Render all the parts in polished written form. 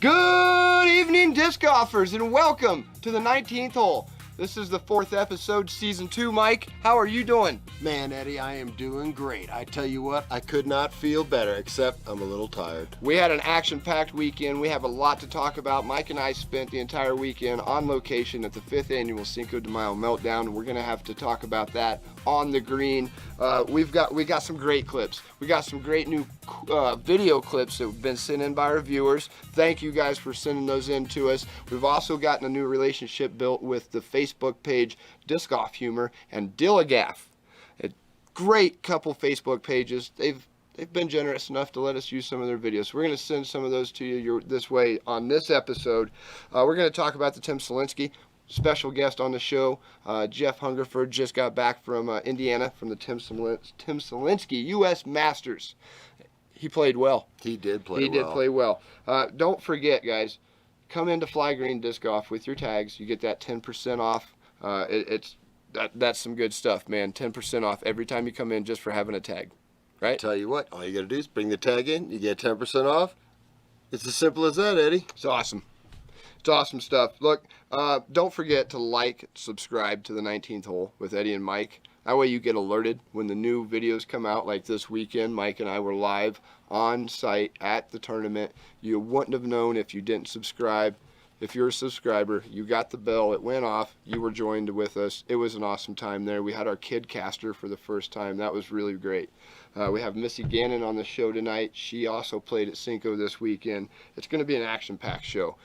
Good evening, disc golfers, and welcome to the 19th hole. This is the 4th episode, season 2. Mike, how are you doing? Man, Eddie, I am doing great. I tell you what, I could not feel better, except I'm a little tired. We had an action-packed weekend. We have a lot to talk about. Mike and I spent the entire weekend on location at the 5th annual Cinco de Mayo Meltdown. We're going to have to talk about that on the green. We got some great clips. We got some great new video clips that have been sent in by our viewers. Thank you guys for sending those in to us. We've also gotten a new relationship built with the Facebook page Disc Golf Humor and Dillagaff. A great couple Facebook pages. They've been generous enough to let us use some of their videos. So we're going to send some of those to you this way on this episode. We're going to talk about the Tim Selinsky. Special guest on the show, Jeff Hungerford, just got back from Indiana from the Tim Selinsky U.S. Masters. He played well. He did play well. He did play well. Don't forget, guys, come into Fly Green Disc Golf with your tags. You get that 10% off. That's some good stuff, man. 10% off every time you come in just for having a tag, right? Tell you what, all you got to do is bring the tag in. You get 10% off. It's as simple as that, Eddie. It's awesome. It's awesome stuff. Look, don't forget to like, subscribe to the 19th hole with Eddie and Mike. That way you get alerted when the new videos come out. Like this weekend, Mike and I were live on site at the tournament. You wouldn't have known if you didn't subscribe. If you're a subscriber, you got the bell, it went off, you were joined with us. It was an awesome time there. We had our kid caster for the first time. That was really great. We have Missy Gannon on the show tonight. She also played at Cinco this weekend. It's going to be an action-packed show.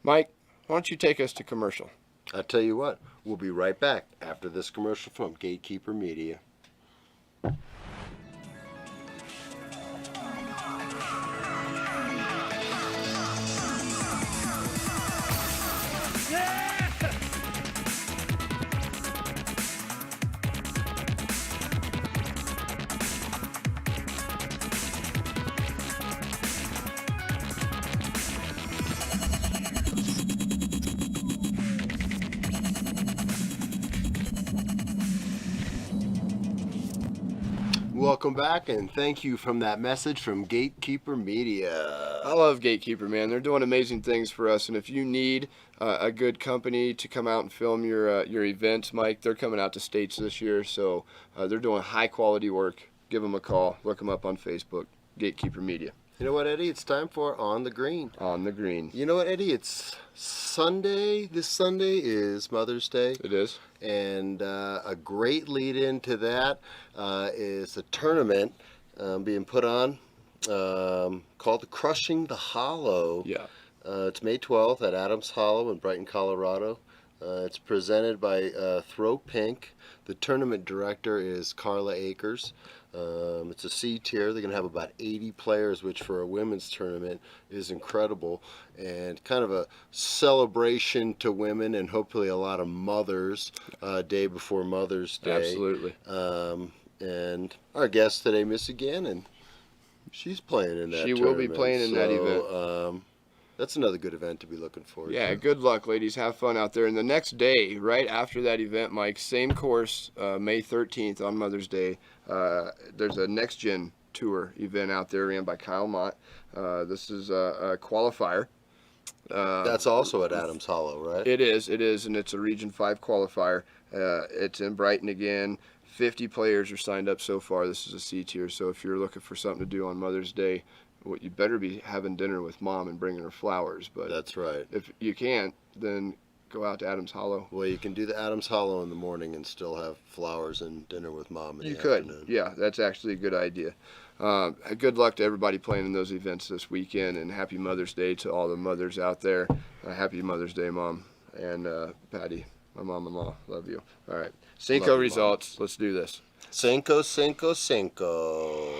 Mike, why don't you take us to commercial? I tell you what, we'll be right back after this commercial from Gatekeeper Media. Welcome back, and thank you from that message from Gatekeeper Media. I love Gatekeeper, man. They're doing amazing things for us, and if you need a good company to come out and film your events, Mike, they're coming out to States this year, so they're doing high-quality work. Give them a call. Look them up on Facebook, Gatekeeper Media. You know what, Eddie? It's time for On the Green. On the Green. You know what, Eddie? It's Sunday. This Sunday is Mother's Day. It is. And a great lead-in to that is a tournament being put on called the Crushing the Hollow. Yeah. It's May 12th at Adams Hollow in Brighton, Colorado. It's presented by Throw Pink. The tournament director is Carla Akers. It's a C tier. They're going to have about 80 players, which for a women's tournament is incredible, and kind of a celebration to women and hopefully a lot of mothers day before Mother's Day. Absolutely. And our guest today, Missy Gannon, she's playing in that She tournament. will be playing in that event. That's another good event to be looking forward to. Yeah, good luck, ladies. Have fun out there. And the next day, right after that event, Mike, same course, May 13th on Mother's Day, there's a Next Gen Tour event out there ran by Kyle Mott. This is a qualifier. That's also at Adams Hollow, right? It is, and it's a Region 5 qualifier. It's in Brighton again. 50 players are signed up so far. This is a C tier, so if you're looking for something to do on Mother's Day, you better be having dinner with Mom and bringing her flowers. But that's right. If you can't, then go out to Adams Hollow. Well, you can do the Adams Hollow in the morning and still have flowers and dinner with Mom in the afternoon. Yeah, that's actually a good idea. Good luck to everybody playing in those events this weekend, and happy Mother's Day to all the mothers out there. Happy Mother's Day, Mom, and Patty, my mom-in-law. Love you. All right, Cinco results. Mom. Let's do this. Cinco, Cinco, Cinco.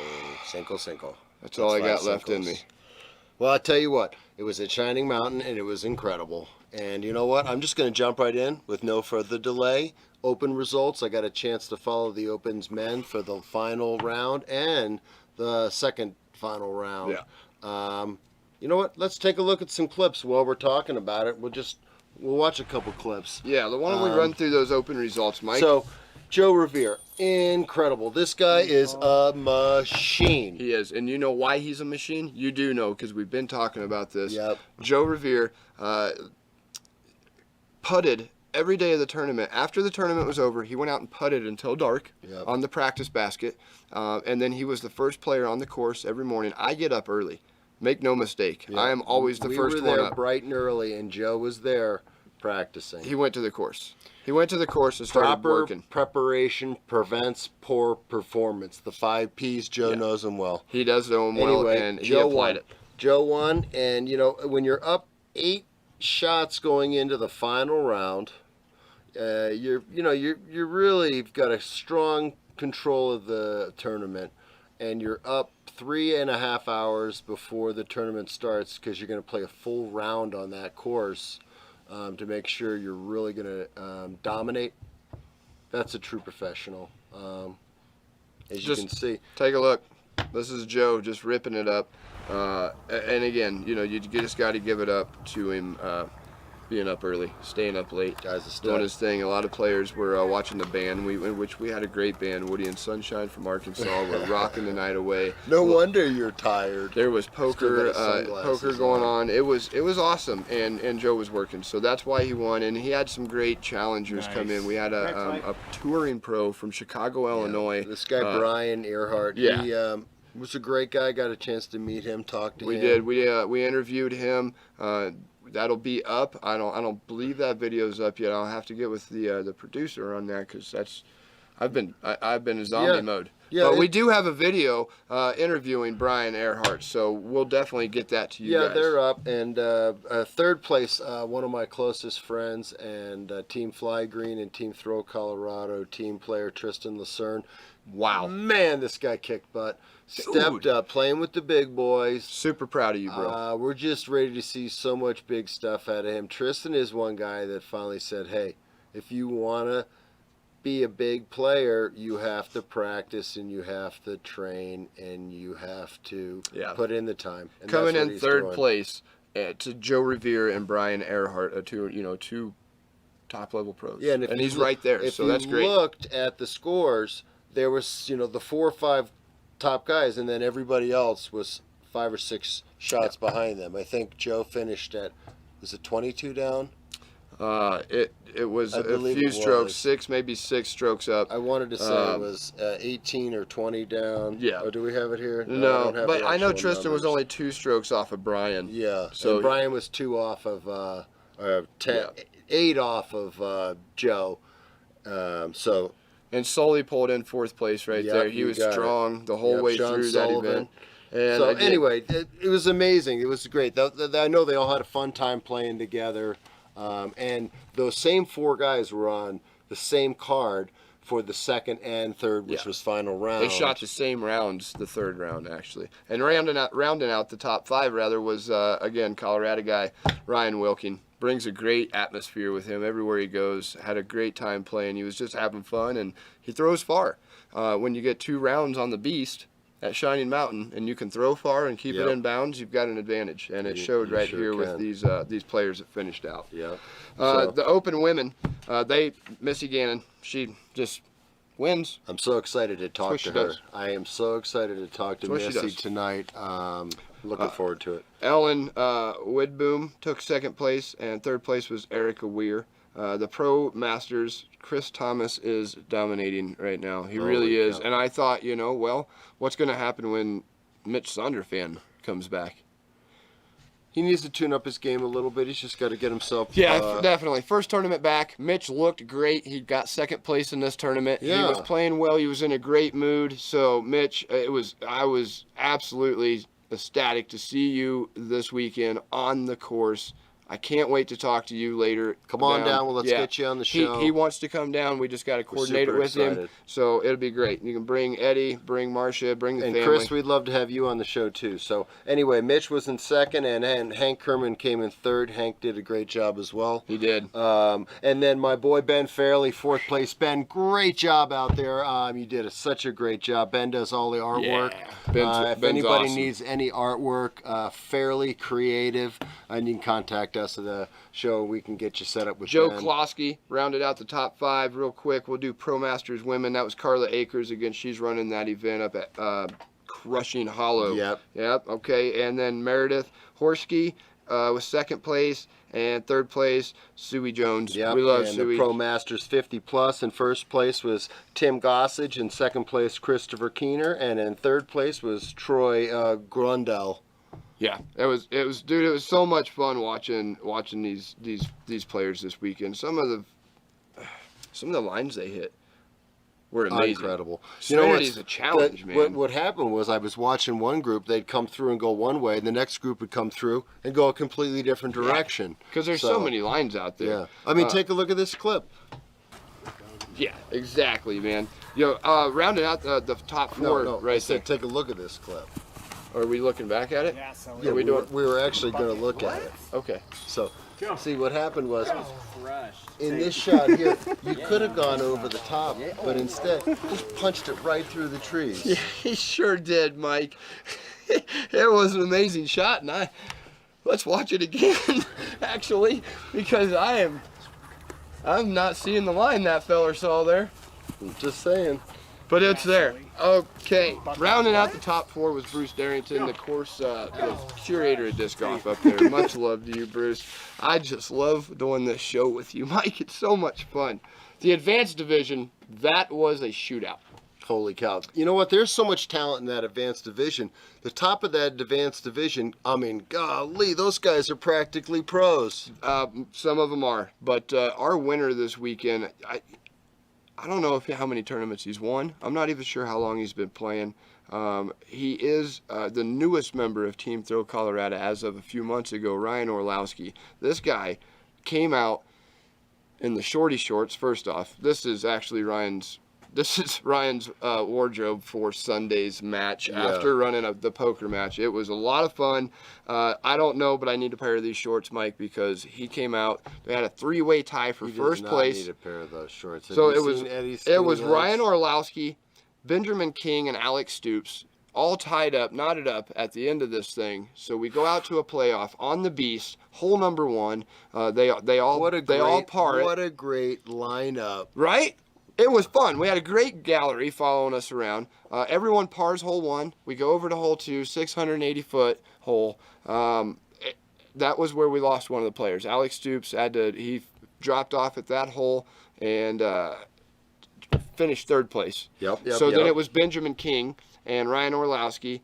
Cinco, Cinco. That's all I got left in me. Well, I tell you what, it was at Shining Mountain, and it was incredible. And you know what? I'm just going to jump right in with no further delay. Open results. I got a chance to follow the Opens men for the final round and the second final round. Yeah. You know what? Let's take a look at some clips while we're talking about it. We'll watch a couple clips. Yeah, why don't we run through those Open results, Mike? So, Joe Revere. incredible. This guy is a machine. He is. And you know why he's a machine? You do know, because we've been talking about this. Yep. Joe Revere putted every day of the tournament. After the tournament was over, he went out and putted until dark on the practice basket. And then he was the first player on the course every morning. I get up early. Make no mistake. Yep. I am always the first one up. We were there bright and early, and Joe was there practicing. He went to the course. He went to the course and started working. Proper preparation prevents poor performance. The 5 Ps, Joe knows them well. He does know them well, and Joe he applied won. Joe won, and when you're up 8 shots going into the final round, you're really got a strong control of the tournament, and you're up 3.5 hours before the tournament starts because you're going to play a full round on that course to make sure you're really going to dominate. That's a true professional, as you can see. Take a look. This is Joe just ripping it up. And again, you just got to give it up to him being up early, staying up late, doing his thing. A lot of players were watching the band, which we had a great band, Woody and Sunshine from Arkansas. We're rocking the night away. No wonder you're tired. There was poker going on. It was awesome, and Joe was working, so that's why he won. And he had some great challengers come in. We had a touring pro from Chicago, Illinois. This guy Brian Earhart. Yeah. He was a great guy. Got a chance to meet him, talk to him. We did. We interviewed him. That'll be up. I don't believe that video's up yet. I'll have to get with the producer on that, because I've been in zombie mode. Yeah, but we do have a video interviewing Brian Earhart, so we'll definitely get that to you guys. Yeah, they're up. And third place, one of my closest friends and Team Fly Green and Team Throw Colorado team player Tristan Lucerne. Wow. Man, this guy kicked butt. Stepped up, playing with the big boys. Super proud of you, bro. We're just ready to see so much big stuff out of him. Tristan is one guy that finally said, hey, if you want to be a big player, you have to practice and you have to train and you have to put in the time. And coming in third place to Joe Revere and Brian Earhart, two top-level pros. Yeah, and he's right there, so that's great. If you looked at the scores, there was, the 4 or 5 top guys, and then everybody else was 5 or 6 shots behind them. I think Joe finished at, was it 22 down? It was a few strokes, 6 strokes up. I wanted to say it was 18 or 20 down. Yeah. Oh, do we have it here? No, but I know Tristan was only 2 strokes off of Brian. Yeah. So Brian was 2 off of 8 off of Joe. And Sully pulled in 4th place there. He was strong the whole way Sean through Sullivan. that event. And so anyway, it was amazing. It was great. I know they all had a fun time playing together. And those same 4 guys were on the same card for the second and third, which was final round. They shot the same rounds, the third round actually. And rounding out the top 5 was again Colorado guy Ryan Wilking. Brings a great atmosphere with him everywhere he goes. Had a great time playing. He was just having fun, and he throws far. When you get 2 rounds on the Beast at Shining Mountain, and you can throw far and keep it in bounds, you've got an advantage, and it showed right here with these players that finished out. Yeah. The Open women, Missy Gannon, she just wins. I'm so excited to talk to her. I am so excited to talk to Missy tonight. Looking forward to it. Ellen Widboom took 2nd place, and 3rd place was Erica Weir. The Pro Masters, Chris Thomas is dominating right now. He really is. And I thought, what's going to happen when Mitch Sonderfan comes back? He needs to tune up his game a little bit. He's just got to get himself... Yeah, definitely. First tournament back. Mitch looked great. He got 2nd place in this tournament. Yeah. He was playing well. He was in a great mood. So, Mitch, I was absolutely ecstatic to see you this weekend on the course. I can't wait to talk to you later. Come on down. Well, let's get you on the show. He wants to come down. We just got to coordinate it with him. So it'll be great. You can bring Eddie, bring Marcia, bring the family. And Chris, we'd love to have you on the show too. So anyway, Mitch was in 2nd, and Hank Kerman came in 3rd. Hank did a great job as well. He did. And then my boy Ben Fairley, 4th place. Ben, great job out there. You did such a great job. Ben does all the artwork. Yeah. If anybody needs any artwork, Fairly Creative, you can contact rest of the show. We can get you set up with Joe Ben. Klosky rounded out the top 5 real quick. We'll do Pro Masters women. That was Carla Akers again. She's running that event up at Crushing Hollow. Yep. Okay, and then Meredith Horsky was 2nd place, and 3rd place Suey Jones. Yep. We love and Suey. the Pro Masters 50 plus. In 1st place was Tim Gossage. In 2nd place Christopher Keener, and in 3rd place was Troy Grundell. Yeah, it was dude. It was so much fun watching these players this weekend. Some of the lines they hit were amazing. Incredible. Serenity's a challenge, man. What happened was I was watching one group. They'd come through and go one way, and the next group would come through and go a completely different direction. Because there's so many lines out there. Yeah. I mean, take a look at this clip. Yeah, exactly, man. Rounding out the top 4 No, right I said, there. take a look at this clip. Are we looking back at it? Yeah, so Yeah, we doing? we were actually going to look at it. Okay. So, see, what happened was, crushed. in this shot here, you could have gone over the top, but instead, just punched it right through the trees. Yeah, he sure did, Mike. It was an amazing shot, and let's watch it again, actually, because I'm not seeing the line that feller saw there. I'm just saying. But it's there. Okay, rounding out the top 4 was Bruce Darrington, the curator of disc golf up there. Much love to you, Bruce. I just love doing this show with you, Mike. It's so much fun. The advanced division, that was a shootout. Holy cow. You know what? There's so much talent in that advanced division. The top of that advanced division, I mean, golly, those guys are practically pros. Some of them are, but our winner this weekend, I don't know how many tournaments he's won. I'm not even sure how long he's been playing. He is the newest member of Team Throw Colorado as of a few months ago, Ryan Orlowski. This guy came out in the shorty shorts, first off. This is Ryan's wardrobe for Sunday's match after running the poker match. It was a lot of fun. I don't know, but I need a pair of these shorts, Mike, because he came out. They had a 3-way tie for first place. He does not need a pair of those shorts. So it was Ryan Orlowski, Benjamin King, and Alex Stoops all tied up, knotted up at the end of this thing. So we go out to a playoff on the Beast, hole number 1. They all par it. What a great lineup. Right? It was fun. We had a great gallery following us around. Everyone pars hole 1. We go over to hole 2, 680-foot hole. That was where we lost one of the players. Alex Stoops he dropped off at that hole and finished 3rd place. Yep. Then it was Benjamin King and Ryan Orlowski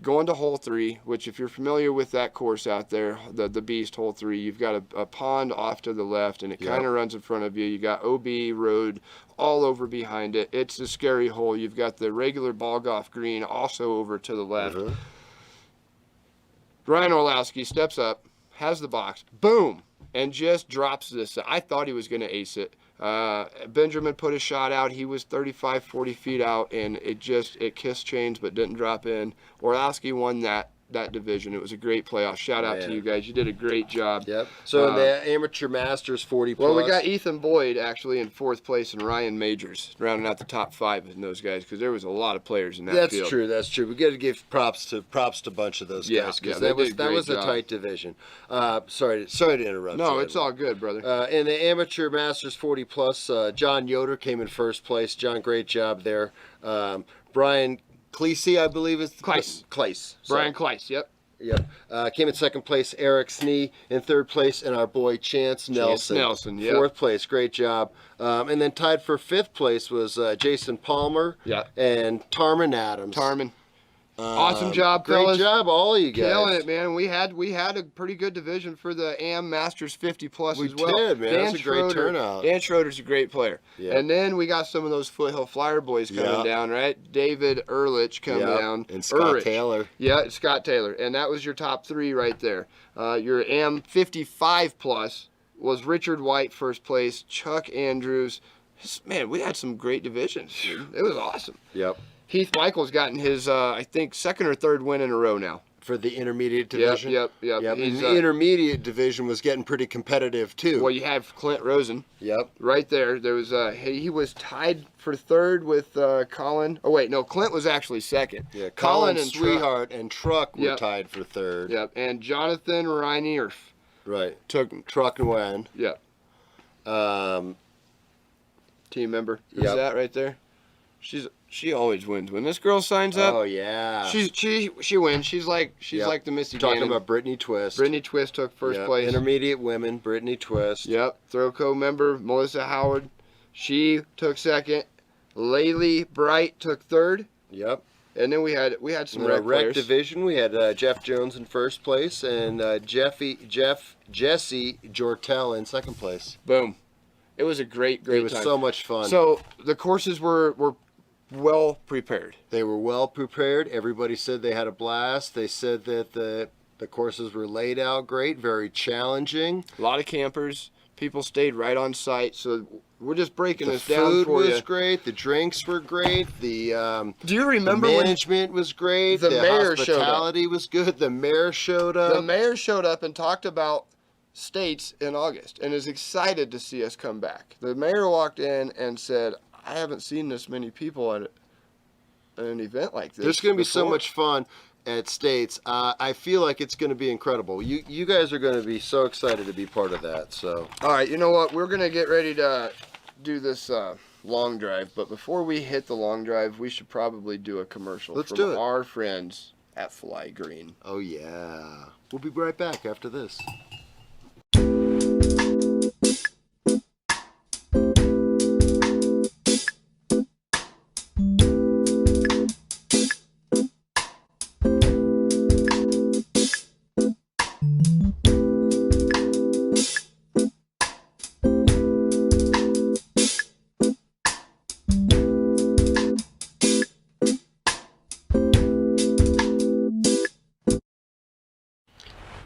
going to hole 3, which if you're familiar with that course out there, the Beast hole 3, you've got a pond off to the left and it kind of runs in front of you. You got OB road all over behind it. It's a scary hole. You've got the regular ball golf green also over to the left. Ryan Orlowski steps up, has the box, boom, and just drops this. I thought he was going to ace it. Benjamin put a shot out. He was 35, 40 feet out, and it kissed chains but didn't drop in. Orlowski won that division. It was a great playoff. Shout out to you guys. You did a great job. Yep. So in the Amateur Masters 40 plus. Well, we got Ethan Boyd actually in 4th place and Ryan Majors rounding out the top 5 in those guys because there was a lot of players in that field. That's true. We got to give props to a bunch of those guys because that was a tight division. Sorry to interrupt. No, you, it's all good, brother. In the Amateur Masters 40 plus, John Yoder came in 1st place. John, great job there. Brian Cleese, I believe is Kleiss. Brian Kleiss, yep. Yep. Came in 2nd place, Eric Snee in 3rd place, and our boy Chance Nelson. Yep. 4th place, great job. And then tied for 5th place was Jason Palmer and Tarman Adams. Awesome job, great fellas. Great job, all of you guys. Killing it, man. We had a pretty good division for the AM Masters 50 plus as well. We did, man. That was a great turnout. Dan Schroeder's a great player. Yeah. And then we got some of those Foothill Flyer boys coming down, right? David Ehrlich coming down. And Scott Taylor. Yeah, Scott Taylor. And that was your top 3 right there. Your AM 55 plus was Richard White, 1st place. Chuck Andrews. Man, we had some great divisions, dude. It was awesome. Yep. Heath Michael's gotten his, I think, 2nd or 3rd win in a row now. For the intermediate division? Yep. And the intermediate division was getting pretty competitive, too. Well, you have Clint Rosen. Yep. Right there. There was he was tied for 3rd with Colin. Oh, wait, no, Clint was actually 2nd. Yeah, Colin and Sweetheart and Truck were tied for 3rd. Yep, and Jonathan Reinier Right. took. Truck Nguyen. Yeah. Team member. Who's Yep. that right there? She always wins when this girl signs up. Oh yeah. She wins. She's like Yep. the Missy Talking Gannon. about Brittany Twist. Brittany Twist took first Yep. place. Intermediate women, Brittany Twist. Yep. Throwco member Melissa Howard. She took second. Laylee Bright took third. Yep. And then we had some In our rec rec players. division, we had Jeff Jones in first place and Jesse Jortel in second place. Boom. It was a great It was time. so much fun. So the courses were well prepared. They were well prepared. Everybody said they had a blast. They said that the courses were laid out great, very challenging. A lot of campers. People stayed right on site. So we're just breaking The this down food for was you. great. The drinks were great. The Do you remember when management was great. the mayor showed up? hospitality was good. The mayor showed up. the mayor showed up and talked about states in August and is excited to see us come back? The mayor walked in and said, I haven't seen this many people at an event like this. There's going to be so before." much fun at States. I feel like it's going to be incredible. You guys are going to be so excited to be part of that. So All right, you know what? We're going to get ready to do this long drive. But before we hit the long drive, we should probably do a commercial Let's from do it. our friends at Fly Green. oh yeah, we'll be right back after this.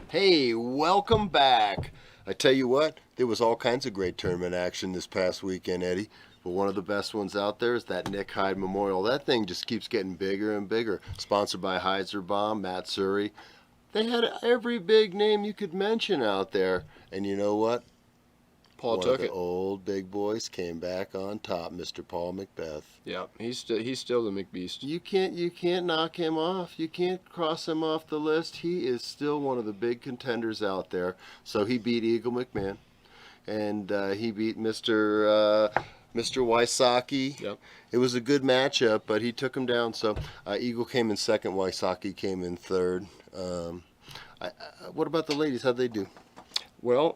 Hey, welcome back. I tell you what, there was all kinds of great tournament action this past weekend, Eddie. But one of the best ones out there is that Nick Hyde Memorial. That thing just keeps getting bigger and bigger. Sponsored by Heiserbaum, Matt Surrey. They had every big name you could mention out there. And you know what? Paul One took of the it. old big boys came back on top, Mr. Paul Macbeth. Yeah, he's still the McBeast. You can't knock him off. You can't cross him off the list. He is still one of the big contenders out there. So he beat Eagle McMahon, and he beat Mr. Wysocki. Yep. It was a good matchup, but he took him down. So Eagle came in second. Wysocki came in third. What about the ladies? How'd they do? Well,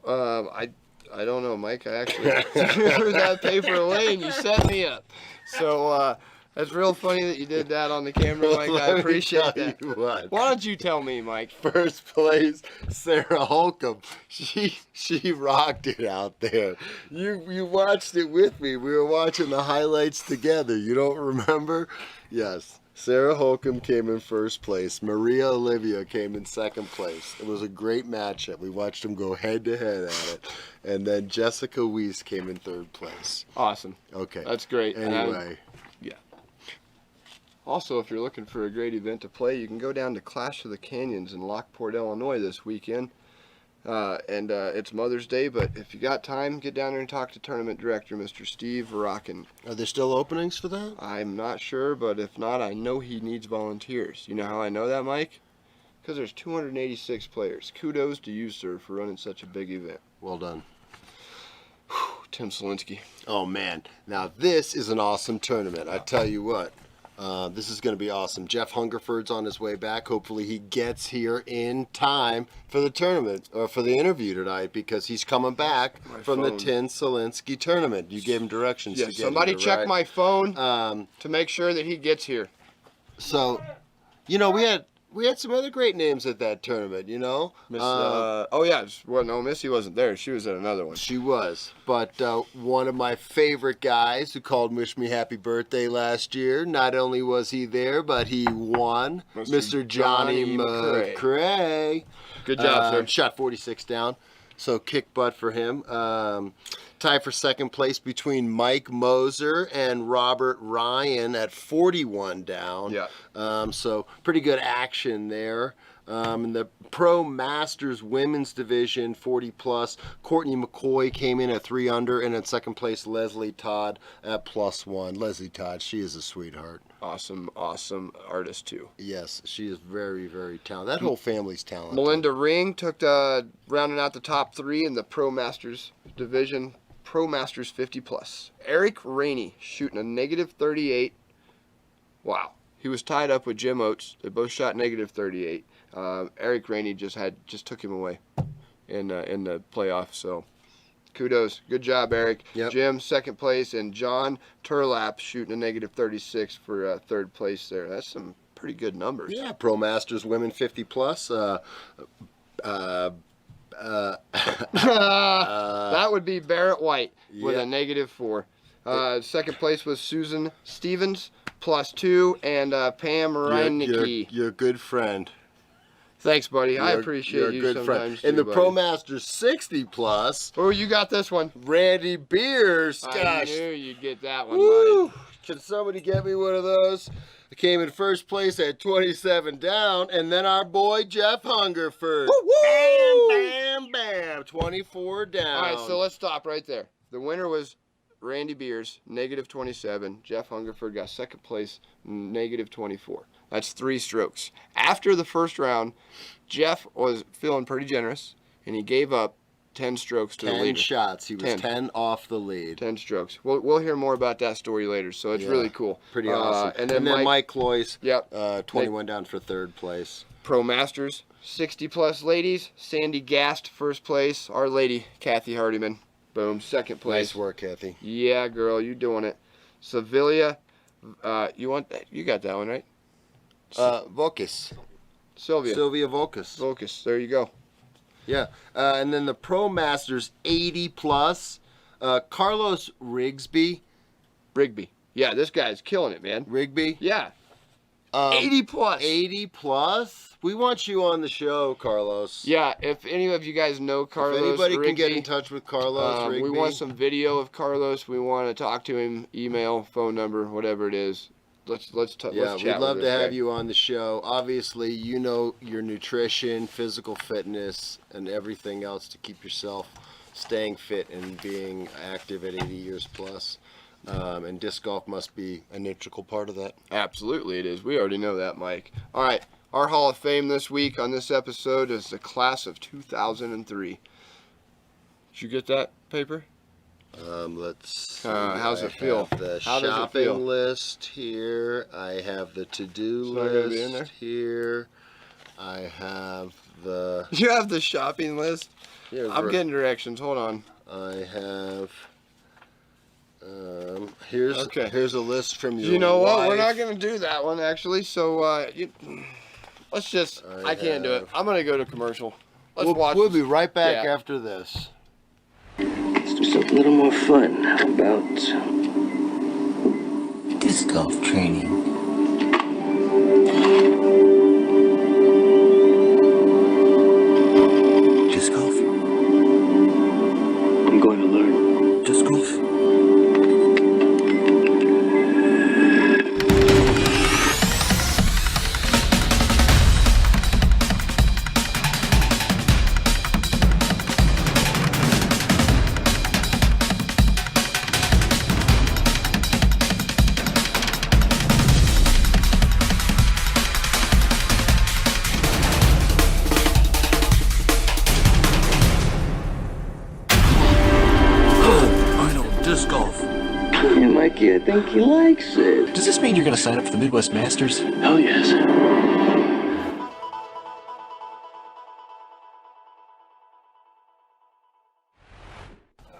I don't know, Mike. I actually threw that paper away and you set me up. So that's real funny that you did that on the camera, Mike. I Let me appreciate tell that. you what. Why don't you tell me, Mike? First place, Sarah Holcomb. She rocked it out there. You watched it with me. We were watching the highlights together. You don't remember? Yes. Sarah Holcomb came in first place. Maria Olivia came in second place. It was a great matchup. We watched them go head to head at it. And then Jessica Weiss came in third place. Awesome. Okay. That's great. And Anyway. also, if you're looking for a great event to play, you can go down to Clash of the Canyons in Lockport, Illinois this weekend. It's Mother's Day, but if you got time, get down there and talk to tournament director, Mr. Steve Varakin. Are there still openings for that? I'm not sure, but if not, I know he needs volunteers. You know how I know that, Mike? Because there's 286 players. Kudos to you, sir, for running such a big event. Well done. Tim Selinsky. Oh man, now this is an awesome tournament. I tell you what, this is going to be awesome. Jeff Hungerford's on his way back. Hopefully he gets here in time for the tournament, or for the interview tonight, because he's coming back from the phone. Tim Selinsky tournament. You gave him directions Yeah, to get somebody here, check right? my phone Um, to make sure that he gets here. so, you know, we had some other great names at that tournament, you know. Miss, no, Missy wasn't there. She was at another one. She was, but one of my favorite guys who called and wished me happy birthday last year, not only was he there, but he won. Mr. Johnny McCrae. McCrae. Good job, sir. Shot 46 down, so kick butt for him. Tie for second place between Mike Moser and Robert Ryan at 41 down. Yeah. So pretty good action there. In the Pro Masters Women's Division, 40 plus, Courtney McCoy came in at 3 under, and in second place, Leslie Todd at +1. Leslie Todd, she is a sweetheart. Awesome artist too. Yes, she is very, very talented. That whole family's talented. Melinda Ring took rounding out the top 3 in the Pro Masters division, Pro Masters 50 plus. Eric Rainey shooting a -38. Wow, he was tied up with Jim Oates. They both shot -38. Eric Rainey just took him away in the playoffs. So kudos, good job, Eric. Yep. Jim second place, and John Turlap shooting a -36 for third place there. That's some pretty good numbers. Yeah, Pro Masters Women 50 plus. That would be Barrett White with a -4. Second place was Susan Stevens +2, and Pam Reinecke. Your good friend. Thanks, buddy. I appreciate you sometimes. In the too, Pro buddy. Masters 60 plus, Oh, you got this one. Randy Beers. I Gosh. knew you'd get that one, Woo! buddy. Can somebody get me one of those? I came in first place at 27 down, and then our boy Jeff Hungerford. Woo! Bam, bam, bam. 24 down. All right, so let's stop right there. The winner was Randy Beers, -27. Jeff Hungerford got second place, -24. That's 3 strokes. After the first round, Jeff was feeling pretty generous, and he gave up 10 strokes to the 10 leader. shots. He was 10. 10 off the lead. 10 strokes. We'll hear more about that story later, so it's Yeah, really cool. Pretty awesome. And then Mike Cloyce, Yep. 21 down for third place. Pro Masters, 60 plus ladies. Sandy Gast, first place. Our lady, Kathy Hardiman, boom, second place. Nice work, Kathy. Yeah, girl, you doing it. Sevilla, you got that one, right? Vokas. Sylvia Vokas. Focus. There you go. Yeah. And then the Pro Masters 80 plus, Carlos Rigsby. Rigby. Yeah, this guy's killing it, man. Rigby. Yeah. 80 plus. 80 plus. We want you on the show, Carlos. Yeah, if any of you guys know Carlos If anybody Rigby, can get in touch with Carlos Rigby. we want some video of Carlos. We want to talk to him. Email, phone number, whatever it is. Let's chat. We'd love with to this have guy. you on the show. Obviously, you know your nutrition, physical fitness, and everything else to keep yourself staying fit and being active at 80 years plus. And disc golf must be an integral part of that. Absolutely, it is. We already know that, Mike. All right, our Hall of Fame this week on this episode is the class of 2003. Did you get that paper? Let's see. How's it feel? I have the How does it shopping feel? list here. I have the to-do It's not gonna be in list here. I have the... You have the shopping list? Yeah, I'm getting directions. Hold on. I have... here's a list from your You know what? wife. We're not going to do that one, actually. So, let's just... I can't do it. I'm going to go to commercial. Let's watch. We'll be right back Yeah. after this. Let's do something a little more fun. How about disc golf training? Disc golf? I'm going to learn. Disc golf? Hey, Mikey, I think he likes it. Does this mean you're going to sign up for the Midwest Masters? Hell yes.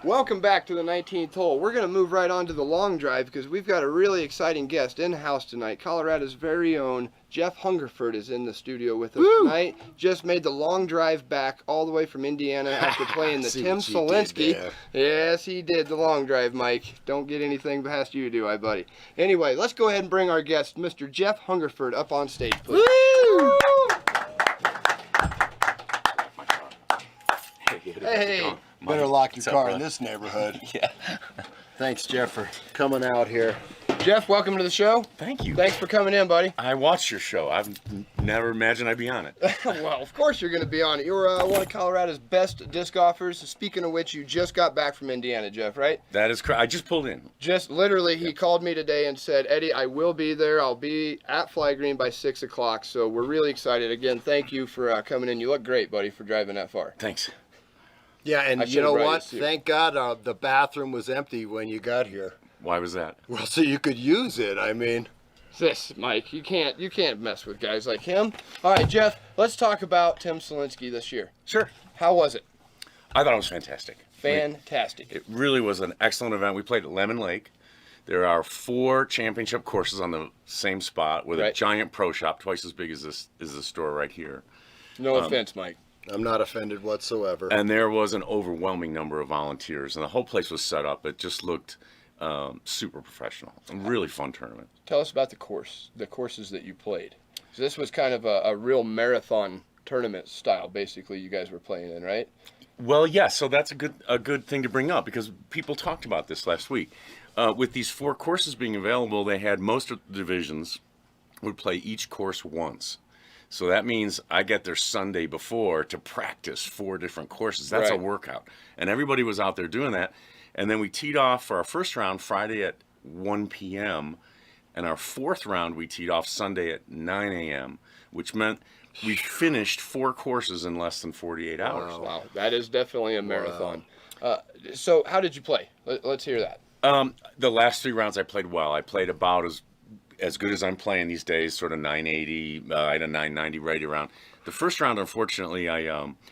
Welcome back to the 19th hole. We're going to move right on to the long drive because we've got a really exciting guest in the house tonight. Colorado's very own Jeff Hungerford is in the studio with us tonight. Just made the long drive back all the way from Indiana after playing the See Tim what you did Solinsky. there. Yes, he did the long drive, Mike. Don't get anything past you, do I, buddy? Anyway, let's go ahead and bring our guest, Mr. Jeff Hungerford, up on stage, please. Hey, Hey. Better lock your What's up, car bud? in this neighborhood. Yeah. Thanks, Jeff, for coming out here. Jeff, welcome to the show. Thank you. Thanks for coming in, buddy. I watched your show. I've never imagined I'd be on it. Well, of course you're going to be on it. You're one of Colorado's best disc golfers. Speaking of which, you just got back from Indiana, Jeff, right? That is correct. I just pulled in. Just literally, he called me today and said, Eddie, I will be there. I'll be at Fly Green by 6 o'clock. So we're really excited. Again, thank you for coming in. You look great, buddy, for driving that far. Thanks. Yeah, and I you should've know brought you a what? suit. Thank God the bathroom was empty when you got here. Why was that? Well, so you could use it. I mean, This, Mike, you can't mess with guys like him. All right, Jeff, let's talk about Tim Selinsky this year. Sure. How was it? I thought it was fantastic. Fantastic. It really was an excellent event. We played at Lemon Lake. There are 4 championship courses on the same spot with a Right. giant pro shop twice as big as this is the store right here. No offense, Mike. I'm not offended whatsoever. And there was an overwhelming number of volunteers, and the whole place was set up. It just looked super professional. A really fun tournament. Tell us about the courses that you played. So this was kind of a real marathon tournament style, basically, you guys were playing in, right? Well, yes. So that's a good thing to bring up because people talked about this last week. With these 4 courses being available, they had most of the divisions would play each course once. So that means I get there Sunday before to practice 4 different courses. That's Right. a workout. And everybody was out there doing that. And then we teed off for our first round Friday at 1 p.m. And our 4th round we teed off Sunday at 9 a.m., which meant we finished 4 courses in less than 48 hours. Wow, that is definitely a marathon. So how did you play? Let's hear that. The last 3 rounds I played well. I played about as good as I'm playing these days, sort of 980. I had a 990 right around. The first round, unfortunately, I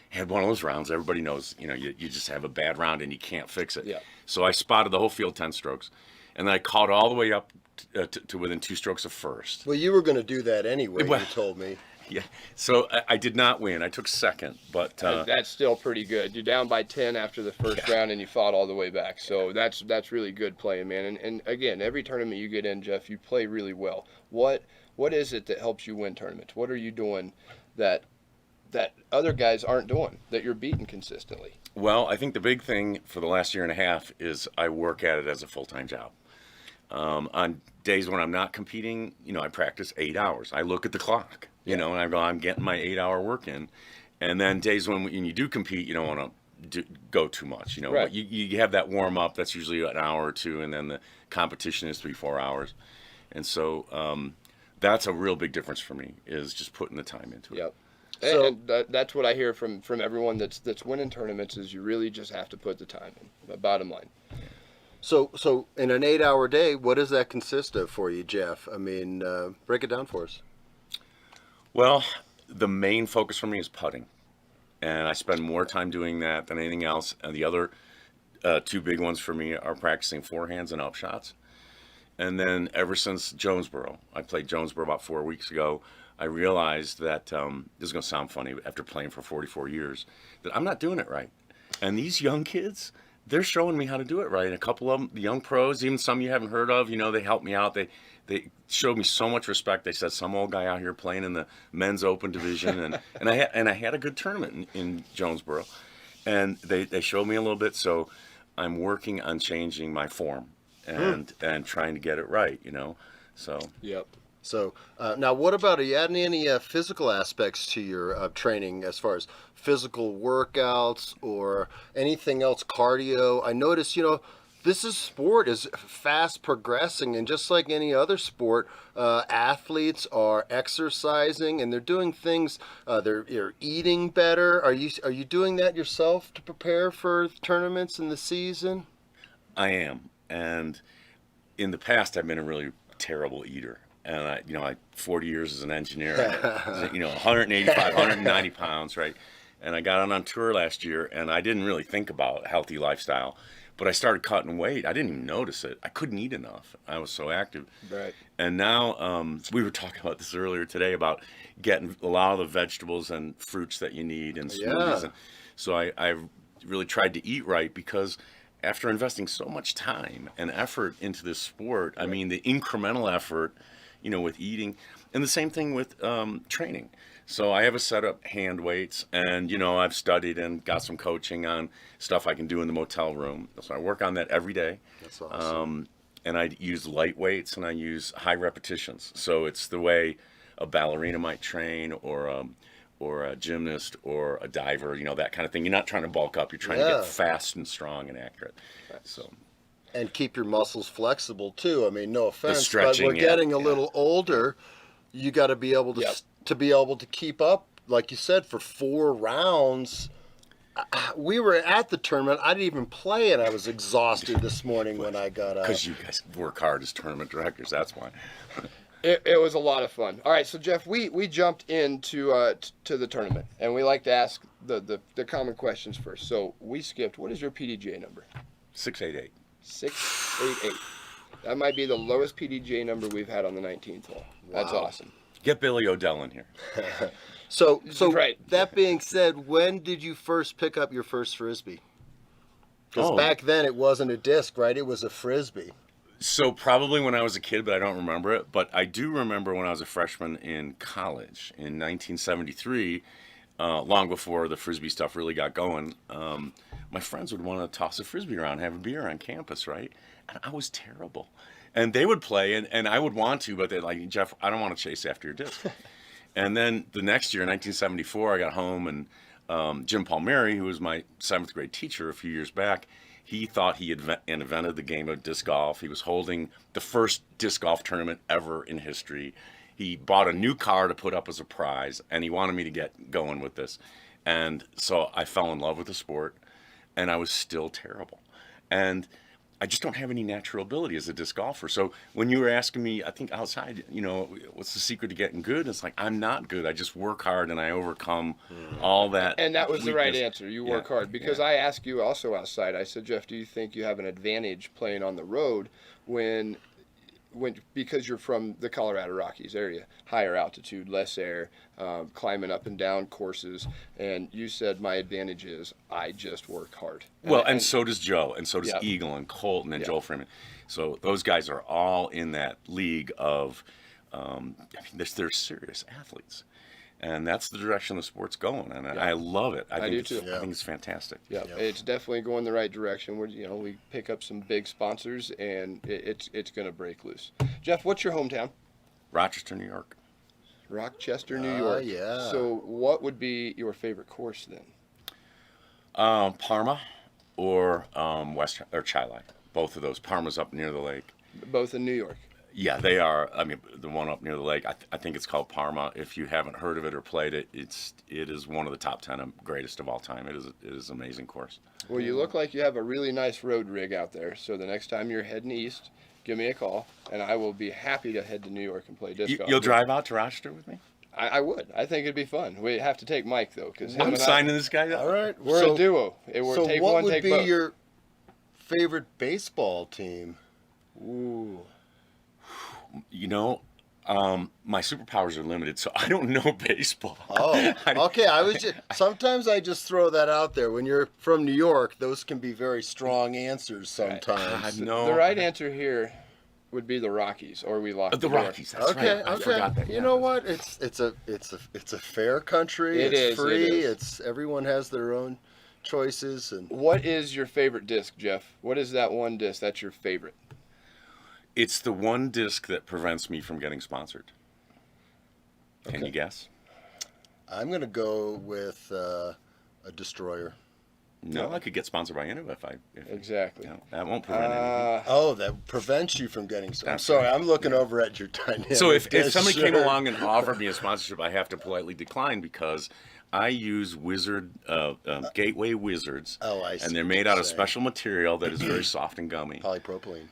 had one of those rounds. Everybody knows, you just have a bad round and you can't fix it. Yeah. So I spotted the whole field 10 strokes, and then I caught all the way up to within 2 strokes of first. Well, you were going to do that anyway, Well- you told me. Yeah. So I did not win. I took second, but That's still pretty good. You're down by 10 after the first round, and you fought all the way back. So that's really good playing, man. And again, every tournament you get in, Jeff, you play really well. What is it that helps you win tournaments? What are you doing that other guys aren't doing, that you're beating consistently? well, I think the big thing for the last year and a half is I work at it as a full-time job. On days when I'm not competing, I practice 8 hours. I look at the clock, and I go, I'm getting my 8-hour work in. And then days when you do compete, you don't want to go too much, Right. But you have that warm up. That's usually an hour or 2, and then the competition is 3-4 hours. And so that's a real big difference for me, is just putting the time into it. Yep. So- And that's what I hear from everyone that's winning tournaments, is you really just have to put the time in. The bottom line. So in an 8-hour day, what does that consist of for you, Jeff? I mean, break it down for us. Well, the main focus for me is putting, and I spend more time doing that than anything else. And the other 2 big ones for me are practicing forehands and upshots. And then ever since Jonesboro, I played Jonesboro about 4 weeks ago, I realized that, this is going to sound funny, after playing for 44 years, that I'm not doing it right. And these young kids, they're showing me how to do it right. And a couple of them, the young pros, even some you haven't heard of, they helped me out. They showed me so much respect. They said, some old guy out here playing in the men's open division. And I had a good tournament in Jonesboro. And they showed me a little bit. So I'm working on changing my form and trying to get it right, So Yep. So now, what about, are you adding any physical aspects to your training as far as physical workouts or anything else, cardio? I notice, sport is fast progressing, and just like any other sport, athletes are exercising and they're doing things. They're eating better. Are you doing that yourself to prepare for tournaments in the season? I am. And in the past, I've been a really terrible eater. And I 40 years as an engineer, 185, 190 pounds, right? And I got on tour last year, and I didn't really think about healthy lifestyle, but I started cutting weight. I didn't even notice it. I couldn't eat enough. I was so active. Right. And now we were talking about this earlier today about getting a lot of the vegetables and fruits that you need and smoothies. Yeah. And so I really tried to eat right, because after investing so much time and effort into this sport, I mean, the incremental effort, with eating, and the same thing with training. So I have a set of hand weights, and I've studied and got some coaching on stuff I can do in the motel room. So I work on that every day. That's awesome. And I use light weights and I use high repetitions. So it's the way a ballerina might train, or a gymnast, or a diver, that kind of thing. You're not trying to bulk up. You're trying to Yeah. get fast and strong and accurate. So And keep your muscles flexible too. I mean, no offense, stretching, but we're yeah, getting a yeah. little older. You got to be able to Yep. to be able to keep up, like you said, for 4 rounds. We were at the tournament. I didn't even play it. I was exhausted this morning when I got up. because you guys work hard as tournament directors, that's why. It was a lot of fun. All right, so Jeff, we jumped into to the tournament, and we like to ask the common questions first. So we skipped. What is your PDGA number? 688. 688. That might be the lowest PDGA number we've had on the 19th hole. That's Wow. awesome. Get Billy O'Dell in here. So Right. that being said, when did you first pick up your first Frisbee? Because Oh. back then it wasn't a disc, right? It was a Frisbee. So probably when I was a kid, but I don't remember it. But I do remember when I was a freshman in college in 1973, long before the Frisbee stuff really got going. My friends would want to toss a Frisbee around, have a beer on campus, right? And I was terrible. And they would play, and I would want to, but they're like, Jeff, I don't want to chase after your disc. And then the next year, in 1974, I got home, and Jim Palmieri, who was my 7th grade teacher a few years back, he thought he had invented the game of disc golf. He was holding the first disc golf tournament ever in history. He bought a new car to put up as a prize, and he wanted me to get going with this. And so I fell in love with the sport, and I was still terrible. And I just don't have any natural ability as a disc golfer. So when you were asking me, I think outside, what's the secret to getting good? It's like, I'm not good. I just work hard and I overcome all that. And that was the right weakness. answer. You work Yeah, hard. Because yeah. I asked you also outside, I said, Jeff, do you think you have an advantage playing on the road when because you're from the Colorado Rockies area, higher altitude, less air, climbing up and down courses, and you said my advantage is I just work hard. Well, and so does Joe, and so does Yep. Eagle and Colton and Yep. Joel Freeman. So those guys are all in that league of, they're serious athletes. And that's the direction the sport's going, and I love it. I think do it's, too. I think it's fantastic. Yeah, it's definitely going the right direction. We pick up some big sponsors, and it's going to break loose. Jeff, what's your hometown? Rochester, New York. Rochester, New York. Yeah. So what would be your favorite course then? Parma or West or Chili. Both of those. Parma's up near the lake. Both in New York. Yeah, they are. I mean, the one up near the lake. I think it's called Parma. If you haven't heard of it or played it, it is one of the top 10 greatest of all time. It is an amazing course. Well, you look like you have a really nice road rig out there. So the next time you're heading east, give me a call, and I will be happy to head to New York and play disc golf. You'll drive out to Rochester with me? I would. I think it'd be fun. We have to take Mike though, because I'm signing this guy up. All right. we're a duo. We're So take what one, would take be both. your favorite baseball team? Ooh. My superpowers are limited, so I don't know baseball. Oh, okay. Sometimes I just throw that out there. When you're from New York, those can be very strong answers sometimes. No. The right answer here would be the Rockies, or we lost The New York. Rockies. That's Okay, right. I okay. forgot that. You yeah. know what? It's a fair country. It It's is, free. it is. It's everyone has their own choices and What is your favorite disc, Jeff? What is that one disc that's your favorite? It's the one disc that prevents me from getting sponsored. Can you guess? I'm gonna go with a destroyer. No, I could get sponsored by anyone if Exactly. No, that won't prevent anything. Oh, that prevents you from getting. I'm That's sorry. right. I'm looking over at your dynamic. So if somebody came shirt. along and offered me a sponsorship, I have to politely decline because I use Gateway Wizards. Oh, I see And they're what made you're out of saying. special material that is very soft and gummy. Polypropylene.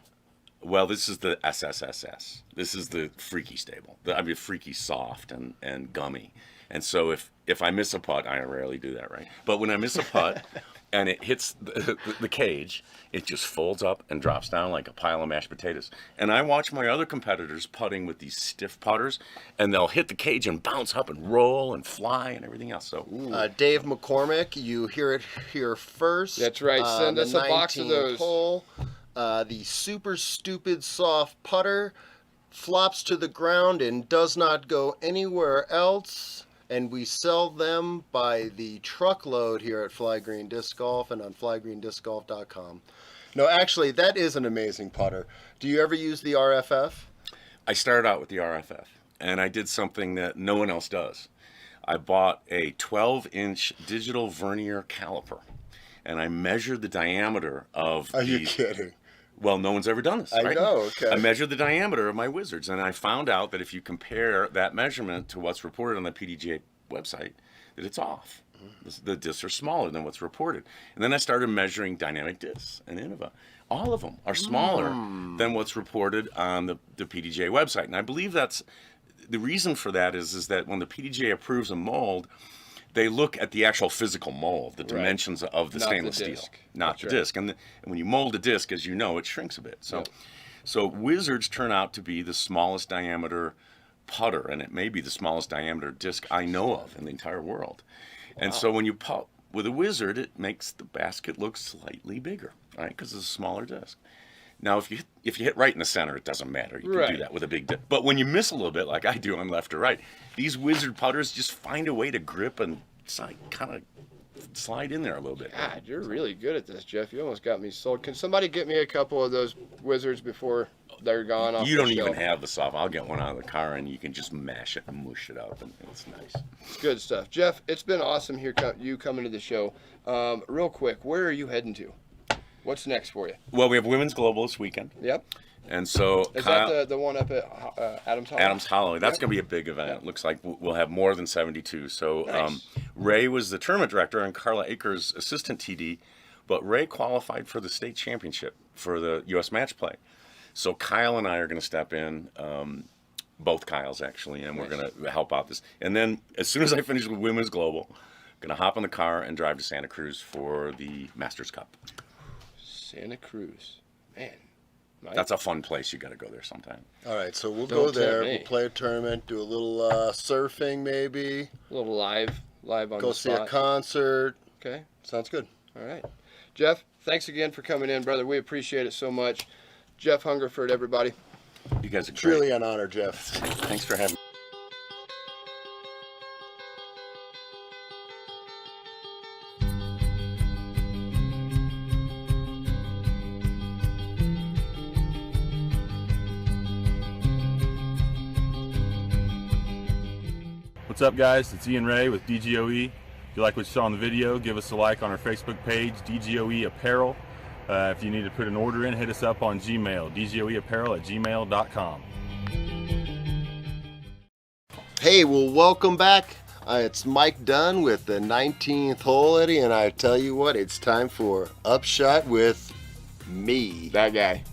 Well, this is the SSSS. This is the freaky stable. Freaky soft and gummy. And so if I miss a putt, I rarely do that, right? But when I miss a putt and it hits the cage, it just folds up and drops down like a pile of mashed potatoes. And I watch my other competitors putting with these stiff putters, and they'll hit the cage and bounce up and roll and fly and everything else. So Dave McCormick, you hear it here first. That's right. Send The us a box of 19th those. hole. The super stupid soft putter flops to the ground and does not go anywhere else. And we sell them by the truckload here at Fly Green Disc Golf and on flygreendiscgolf.com. No, actually, that is an amazing putter. Do you ever use the RFF? I started out with the RFF. and I did something that no one else does. I bought a 12-inch digital vernier caliper, and I measured the diameter of Are you these. kidding? Well, no one's ever done this. I right? know, okay. I measured the diameter of my Wizards, and I found out that if you compare that measurement to what's reported on the PDGA website, that it's off. The discs are smaller than what's reported. And then I started measuring Dynamic Discs and Innova. All of them are smaller than what's reported on the PDGA website. And I believe that's the reason for that is that when the PDGA approves a mold, they look at the actual physical mold, the dimensions of the Not stainless the steel, disc. not That's the right. disc. And when you mold a disc, as you know, it shrinks a bit. So Wizards turn out to be the smallest diameter putter, and it may be the smallest diameter disc I know of in the entire world. And so when you putt with a Wizard, it makes the basket look slightly bigger, right? Because it's a smaller disc. Now, if you hit right in the center, it doesn't matter. You can Right. do that with a big disc. But when you miss a little bit, like I do on left or right, these Wizard putters just find a way to grip and kind of slide in there a little bit. God, you're really good at this, Jeff. You almost got me sold. Can somebody get me a couple of those Wizards before they're gone off You the don't even shelf? have the soft. I'll get one out of the car, and you can just mash it and mush it up, and it's nice. It's good stuff. Jeff, it's been awesome you coming to the show. Real quick, where are you heading to? What's next for you? Well, we have Women's Global this weekend, Yep. and so Is Kyle, that the one up at Adams Hall? Adams Hollow. That's Yep. going to be a big event. It looks like we'll have more than 72. So Nice. Ray was the tournament director and Carla Akers assistant TD, but Ray qualified for the state championship for the U.S. match play. So Kyle and I are going to step in, both Kyles actually, and we're going to help out this. And then as soon as I finish with Women's Global, I'm going to hop in the car and drive to Santa Cruz for the Masters Cup. Santa Cruz. Man. Mike? That's a fun place. You got to go there sometime. All right, so we'll Don't go there. tempt me. We'll play a tournament, do a little surfing maybe, A little live on go the see spot. a concert. Okay. Sounds good. All right. Jeff, thanks again for coming in, brother. We appreciate it so much. Jeff Hungerford, everybody. You guys are great. Truly an honor, Jeff. Thanks for having me. What's up, guys? It's Ian Ray with DGOE. If you like what you saw on the video, give us a like on our Facebook page, DGOE Apparel. If you need to put an order in, hit us up on Gmail, dgoeapparel@gmail.com. Hey, well, welcome back. It's Mike Dunn with the 19th hole, Eddie, and I tell you what, it's time for Upshot with me. That guy.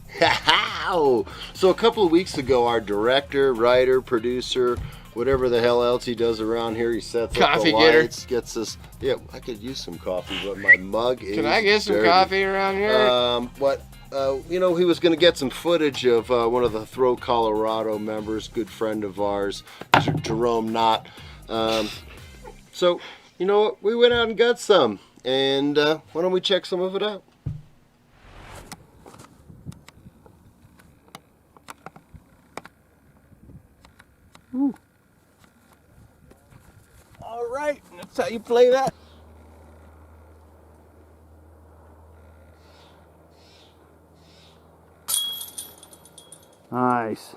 So a couple of weeks ago, our director, writer, producer, whatever the hell else he does around here, he sets up Coffee the getter. lights, gets us. Yeah, I could use some coffee, but my mug is. Can I get some dirty. coffee around here? He was going to get some footage of one of the Throw Colorado members, good friend of ours, Jerome Knott. So, you know what? We went out and got some. And why don't we check some of it out? All right, that's how you play that. Nice.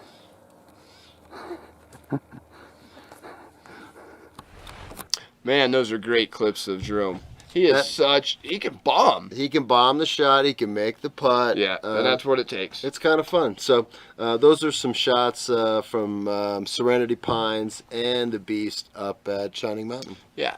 Man, those are great clips of Jerome. He is he can bomb. He can bomb the shot. He can make the putt. Yeah, and that's what it takes. It's kind of fun. So those are some shots from Serenity Pines and the Beast up at Shining Mountain. Yeah.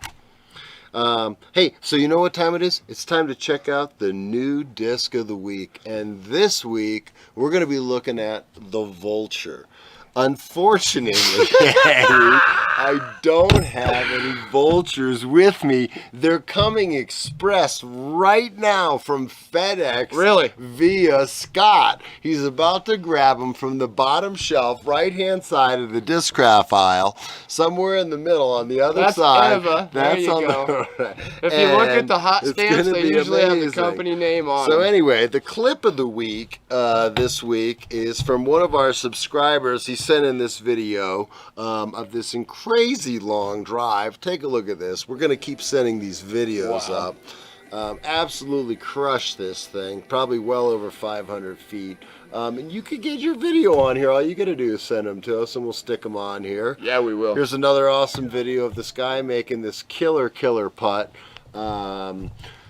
Hey, so you know what time it is? It's time to check out the new disc of the week. And this week, we're going to be looking at the Vulture. Unfortunately, I don't have any Vultures with me. They're coming express right now from FedEx. Really? Via Scott. He's about to grab them from the bottom shelf, right-hand side of the Discraft aisle, somewhere in the middle on the other That's side. Eva. There That's you on go. the If you look at And the hot it's stamps, gonna they be usually have the amazing. company name on So them. anyway, the clip of the week this week is from one of our subscribers. He sent in this video of this crazy long drive. Take a look at this. We're going to keep sending these videos up. Absolutely crushed this thing, probably well over 500 feet. And you could get your video on here. All you gotta do is send them to us and we'll stick them on here. Yeah, we will. Here's another awesome video of this guy making this killer putt.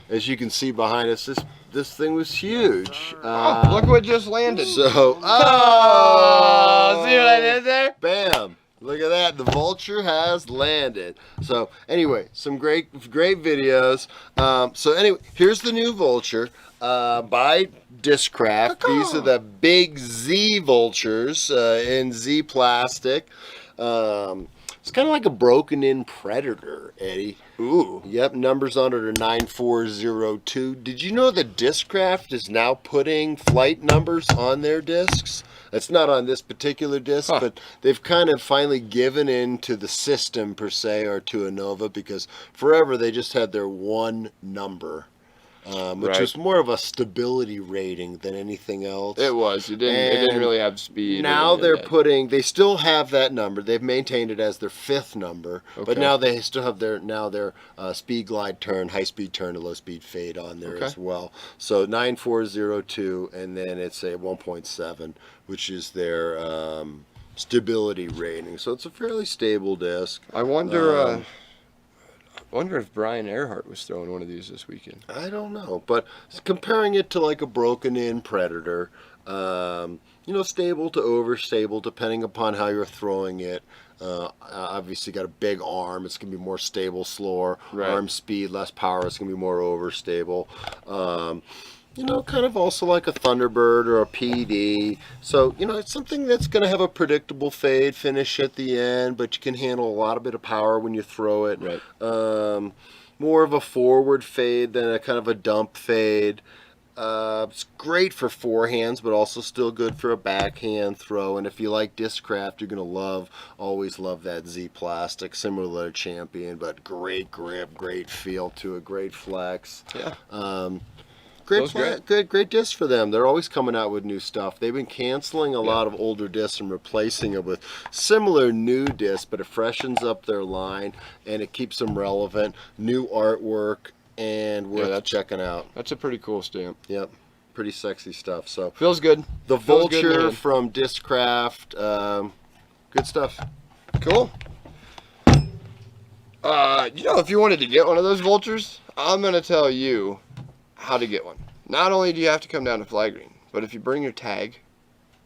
As you can see behind us, this thing was huge. Look what just landed. So, see what I did there? Bam! Look at that. The vulture has landed. So anyway, some great videos. So anyway, here's the new vulture by Discraft. These are the big Z vultures in Z plastic. It's kind of like a broken in Predator, Eddie. Ooh. Yep, numbers on it are 9402. Did you know that Discraft is now putting flight numbers on their discs? It's not on this particular disc, but they've kind of finally given in to the system per se, or to Innova, because forever they just had their one number, which was more of a stability rating than anything else. It was. It didn't really have speed. Now they still have that number. They've maintained it as their 5th number, but now they still have their speed glide turn, high speed turn, and low speed fade on there as well. So 9402, and then it's a 1.7, which is their stability rating. So it's a fairly stable disc. I wonder if Brian Earhart was throwing one of these this weekend. I don't know, but comparing it to like a broken-in Predator, stable to overstable, depending upon how you're throwing it. Obviously, got a big arm. It's gonna be more stable, slower. Arm speed, less power. It's gonna be more overstable. Kind of also like a Thunderbird or a PD. So, it's something that's going to have a predictable fade finish at the end, but you can handle a lot bit of power when you throw it. Right. More of a forward fade than a kind of a dump fade. It's great for forehands, but also still good for a backhand throw. And if you like Discraft, you're going to always love that Z plastic, similar to Champion, but great grip, great feel to it, great flex. Yeah. Great discs for them. They're always coming out with new stuff. They've been canceling a lot of older discs and replacing them with similar new discs, but it freshens up their line and it keeps them relevant. New artwork and worth checking out. That's a pretty cool stamp. Yep, pretty sexy stuff. So feels good. The Feels Vulture good, from Discraft, good stuff. Cool. If you wanted to get one of those vultures, I'm gonna tell you how to get one. Not only do you have to come down to Fly Green, but if you bring your tag,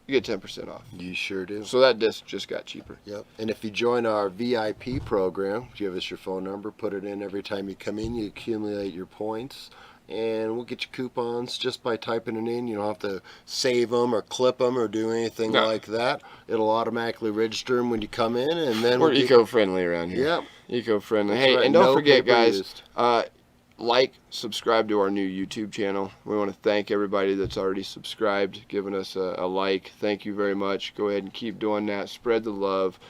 you get 10% off. You sure do. So that disc just got cheaper. Yep. And if you join our VIP program, give us your phone number, put it in every time you come in, you accumulate your points, and we'll get you coupons just by typing it in. You don't have to save them or clip them or do anything like that. It'll automatically register them when you come in, and then we're eco-friendly around here. Yep. Eco-friendly. That's Hey, right. and don't No forget, paper guys, used. subscribe to our new YouTube channel. We want to thank everybody that's already subscribed, giving us a like. Thank you very much. Go ahead and keep doing that. Spread the love.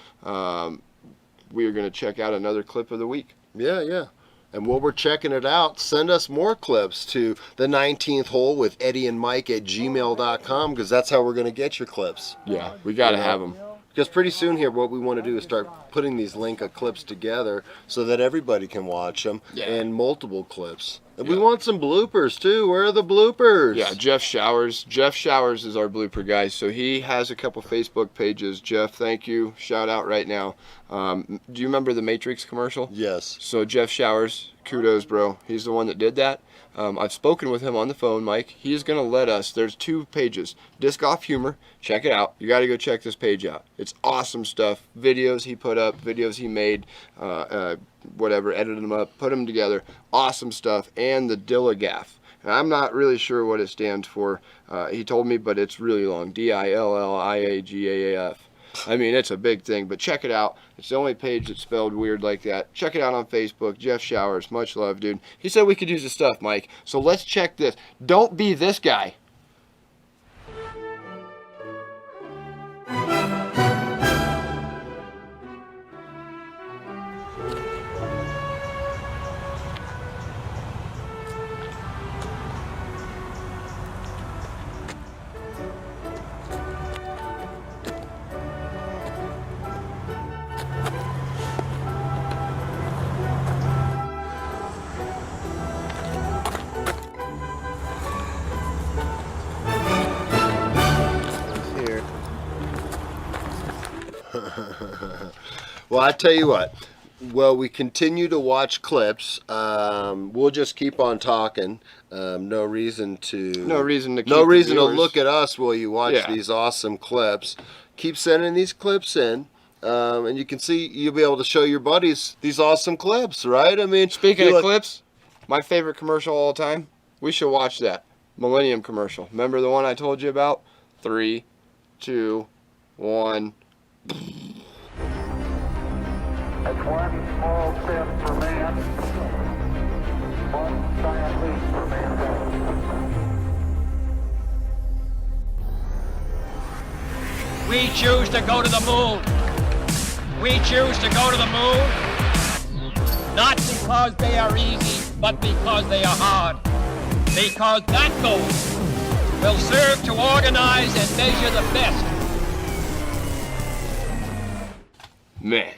We are going to check out another clip of the week. Yeah. And while we're checking it out, send us more clips to the 19th hole with Eddie and Mike at gmail.com, because that's how we're going to get your clips. Yeah, we got to have them. Because pretty soon here, what we want to do is start putting these link of clips together so that everybody can watch them in multiple clips. And we want some bloopers too. Where are the bloopers? Yeah, Jeff Showers. Jeff Showers is our blooper guy. So he has a couple Facebook pages. Jeff, thank you. Shout out right now. Do you remember the Matrix commercial? Yes. So Jeff Showers, kudos, bro. He's the one that did that. I've spoken with him on the phone, Mike. He's going to let us. There's 2 pages. Disc Golf Humor. Check it out. You got to go check this page out. It's awesome stuff. Videos he put up, videos he made, whatever, edited them up, put them together. Awesome stuff. And the Dillagaff. And I'm not really sure what it stands for. He told me, but it's really long. Dilliagaaf. I mean, it's a big thing, but check it out. It's the only page that's spelled weird like that. Check it out on Facebook. Jeff Showers. Much love, dude. He said we could use his stuff, Mike. So let's check this. Don't be this guy. Well, I tell you what. Well, we continue to watch clips. We'll just keep on talking. No reason to look at us while you watch these awesome clips. Keep sending these clips in. And you can see, you'll be able to show your buddies these awesome clips, right? I mean, speaking of clips, my favorite commercial of all time, we should watch that Millennium commercial. Remember the one I told you about? 3, 2, 1. It's one small step for man, one giant leap for mankind. We choose to go to the moon. We choose to go to the moon, not because they are easy, but because they are hard. Because that goal will serve to organize and measure the best. Man,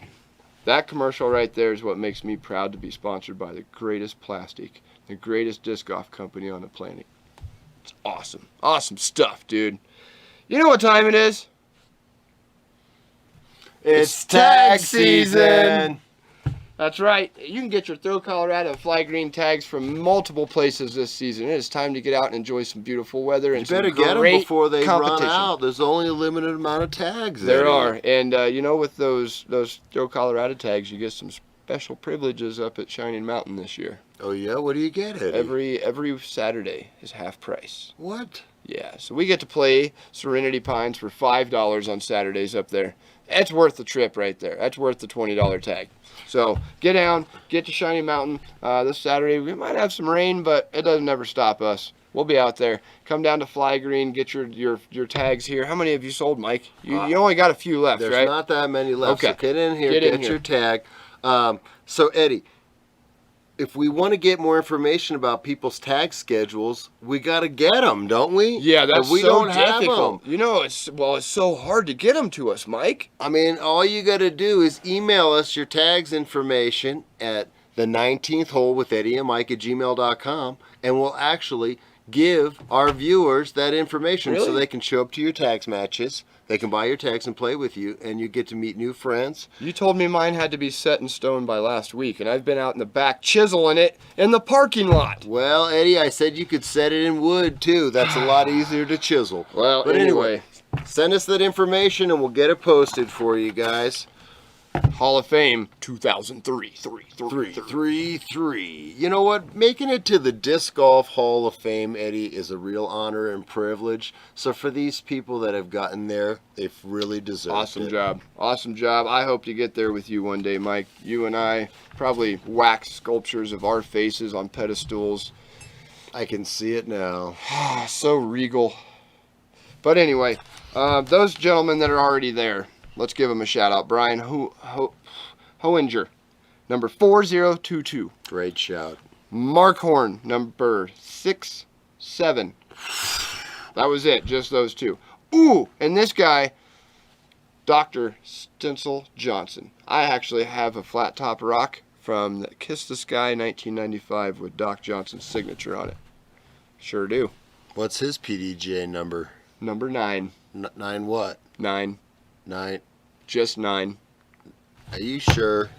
that commercial right there is what makes me proud to be sponsored by the greatest plastic, the greatest disc golf company on the planet. It's awesome. Awesome stuff, dude. You know what time it is? It's tag season. That's right. You can get your Throw Colorado and Fly Green tags from multiple places this season. It is time to get out and enjoy some beautiful weather and you better some get them great before they competition. run out. There's only a limited amount of tags. There are, and you know, with those Throw Colorado tags, you get some special privileges up at Shining Mountain this year. Oh yeah, what do you get, Eddie? Every Saturday is half price. What? Yeah, so we get to play Serenity Pines for $5 on Saturdays up there. That's worth the trip right there. That's worth the $20 tag. So get down, get to Shining Mountain this Saturday. We might have some rain, but it doesn't ever stop us. We'll be out there. Come down to Fly Green, get your tags here. How many have you sold, Mike? You only got a few left, right? There's not that many left. Okay. So get in here, get your tag. So Eddie, if we want to get more information about people's tag schedules, we got to get them, don't we? Yeah, that's if we so don't difficult. Have them. You know, it's so hard to get them to us, Mike. I mean, all you got to do is email us your tags information at the 19th hole with Eddie and Mike at gmail.com, and we'll actually give our viewers that information so they can show up to your tags matches. They can buy your tags and play with you, and you get to meet new friends. You told me mine had to be set in stone by last week, and I've been out in the back chiseling it in the parking lot. Well, Eddie, I said you could set it in wood, too. That's a lot easier to chisel. Well, but anyway, send us that information, and we'll get it posted for you guys. Hall of Fame 2003. 3. You know what? Making it to the Disc Golf Hall of Fame, Eddie, is a real honor and privilege. So for these people that have gotten there, they've really deserved it. Awesome job. Awesome job. I hope to get there with you one day, Mike. You and I probably wax sculptures of our faces on pedestals. I can see it now. So regal. But anyway, those gentlemen that are already there, let's give them a shout out. Brian Hoinger, number 4022. Great shout. Mark Horn, number 67. That was it, just those two. Ooh, and this guy, Dr. Stencil Johnson. I actually have a flat top rock from the Kiss the Sky 1995 with Doc Johnson's signature on it. Sure do. What's his PDGA number? Number 9. 9 what? 9. 9. Just 9. Are you sure?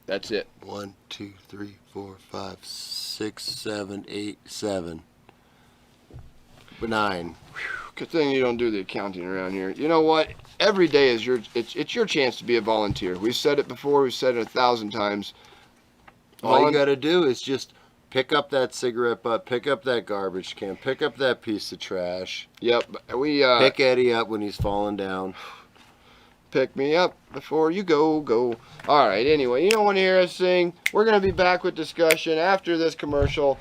That's it. 1, 2, 3, 4, 5, 6, 7, 8, 7. 9. Good thing you don't do the accounting around here. You know what? Every day is it's your chance to be a volunteer. We've said it before. We've said it 1,000 times. All you got to do is just pick up that cigarette butt, pick up that garbage can, pick up that piece of trash. Yep. We pick Eddie up when he's falling down. Pick me up before you go. All right. Anyway, you don't want to hear us sing. We're gonna be back with discussion after this commercial.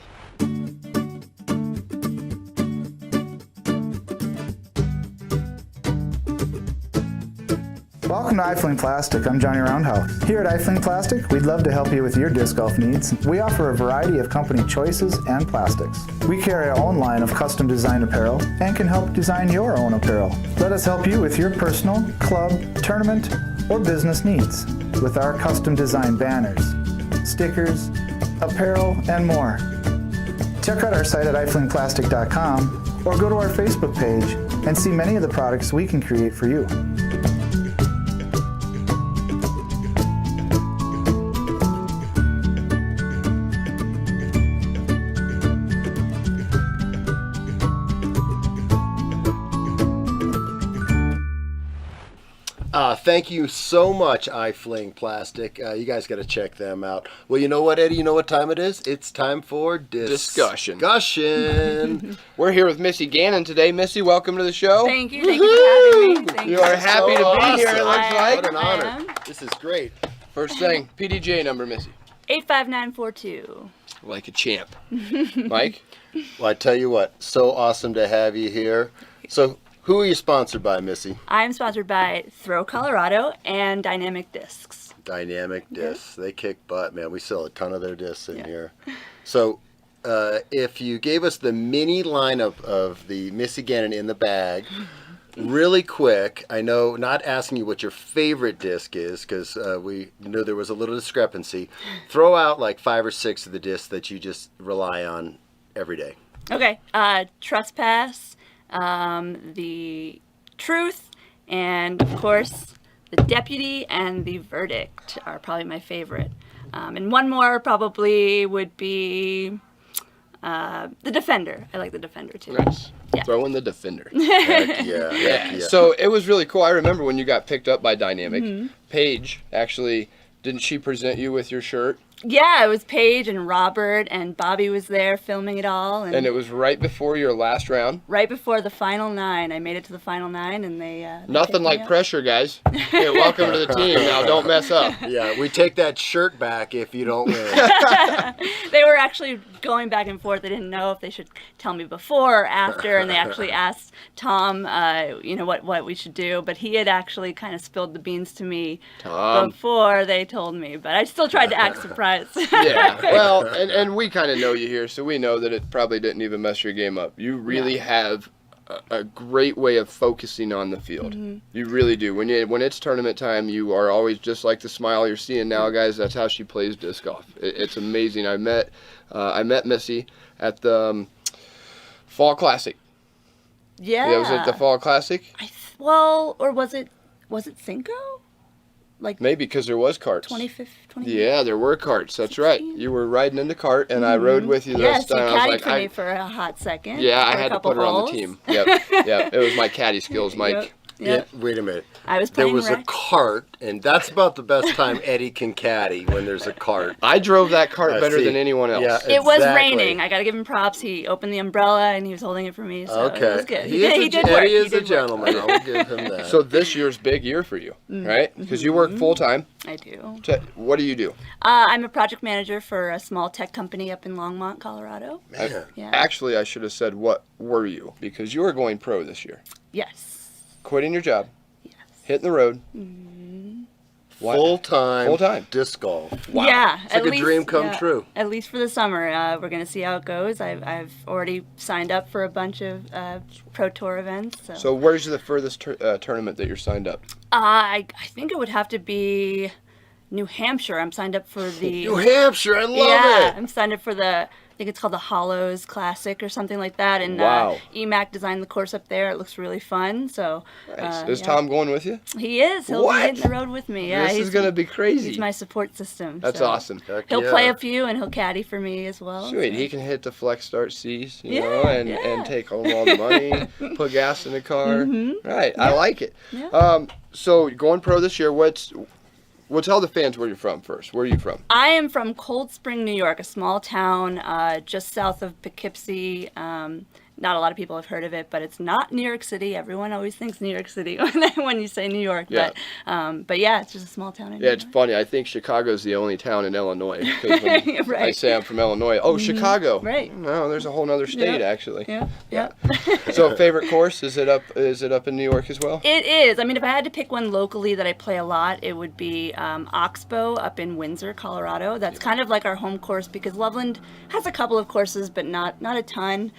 Welcome to iFling Plastic. I'm Johnny Roundhouse. Here at iFling Plastic, we'd love to help you with your disc golf needs. We offer a variety of company choices and plastics. We carry our own line of custom design apparel and can help design your own apparel. Let us help you with your personal, club, tournament, or business needs with our custom design banners, stickers, apparel, and more. Check out our site at iflingplastic.com or go to our Facebook page and see many of the products we can create for you. Thank you so much, iFling Plastic. You guys got to check them out. Well, you know what, Eddie? You know what time it is? It's time for Discussion. We're here with Missy Gannon today. Missy, welcome to the show. Thank you. Thank you for having me. Thank You are happy to be here, it looks like. What an honor. This is great. First thing, PDJ number, Missy. 85942. Like a champ. Mike? Well, I tell you what, so awesome to have you here. So, who are you sponsored by, Missy? I'm sponsored by Throw Colorado and Dynamic Discs. Dynamic Discs. They kick butt, man. We sell a ton of their discs in here. So, if you gave us the mini lineup of the Missy Gannon in the bag, really quick, I know, not asking you what your favorite disc is, because we knew there was a little discrepancy. Throw out like 5 or 6 of the discs that you just rely on every day. Okay. Trespass, The Truth, and of course, The Deputy and The Verdict are probably my favorite. And one more probably would be The Defender. I like The Defender too. Nice. Yeah. Throw in the Defender. Heck yeah, heck yeah. So it was really cool. I remember when you got picked up by Dynamic. Paige, actually, didn't she present you with your shirt? Yeah, it was Paige and Robert and Bobby was there filming it all. And it was right before your last round. Right before the final 9. I made it to the final 9 and they Nothing like pressure, guys. Hey, welcome to the team. Now don't mess up. Yeah, we take that shirt back if you don't win. They were actually going back and forth. They didn't know if they should tell me before or after, and they actually asked Tom, what we should do. But he had actually kind of spilled the beans to me before they told me. But I still tried to act surprised. Yeah, well, and we kind of know you here, so we know that it probably didn't even mess your game up. You really have a great way of focusing on the field. You really do. When it's tournament time, you are always just like the smile you're seeing now, guys. That's how she plays disc golf. It's amazing. I met Missy at the Fall Classic. Yeah. Yeah, was it the Fall Classic? Or was it Cinco? Like maybe, because there was carts. 2015. Yeah, there were carts. That's 16? Right. You were riding in the cart, and I rode with you the rest of the time. Yes, you caddied for me for a hot second. Yeah, I had to put her on the team. Yep, it was my caddy skills, Mike. Yep. Yeah, wait a minute. I was playing There was a cart, and that's about the best time Eddie can caddy, when there's a cart. I drove that cart better than anyone else. Yeah, It was raining. I got to give him props. He opened the umbrella, and he was holding it for me, so it was good. He did work. Eddie is a gentleman. I'll give him that. So this year's big year for you, right? Because you work full-time. I do. What do you do? I'm a project manager for a small tech company up in Longmont, Colorado. Yeah. Actually, I should have said, what were you? Because you were going pro this year. Yes. Quitting your job. Hitting the road. Full-time disc golf. Wow. Yeah. It's like a dream come true. At least for the summer. We're going to see how it goes. I've already signed up for a bunch of Pro Tour events. So where's the furthest tournament that you're signed up? I think it would have to be New Hampshire. I'm signed up for the... New Hampshire, I love it! Yeah, I'm signed up for the... I think it's called the Hollows Classic or something like that. And EMAC designed the course up there. It looks really fun. So nice. Is Tom going with you? He is. He'll be hitting the road with me. Yeah, this is going to be crazy. He's my support system. That's awesome. He'll play a few and he'll caddy for me as well. Sweet. So. He can hit the flex start C's, you know, and take home all the money, put gas in the car. Right. I like it. Yeah. So going pro this year, Well, tell the fans where you're from first. Where are you from? I am from Cold Spring, New York, a small town just south of Poughkeepsie. Not a lot of people have heard of it, but it's not New York City. Everyone always thinks New York City when you say New York. Yeah. But yeah, it's just a small town in New York. It's funny. I think Chicago's the only town in Illinois. When I say I'm from Illinois. Oh, Chicago. Right. No, there's a whole other state actually. Yeah. So favorite course, is it up in New York as well? It is. I mean, if I had to pick one locally that I play a lot, it would be Oxbow up in Windsor, Colorado. That's kind of like our home course because Loveland has a couple of courses, but not a ton.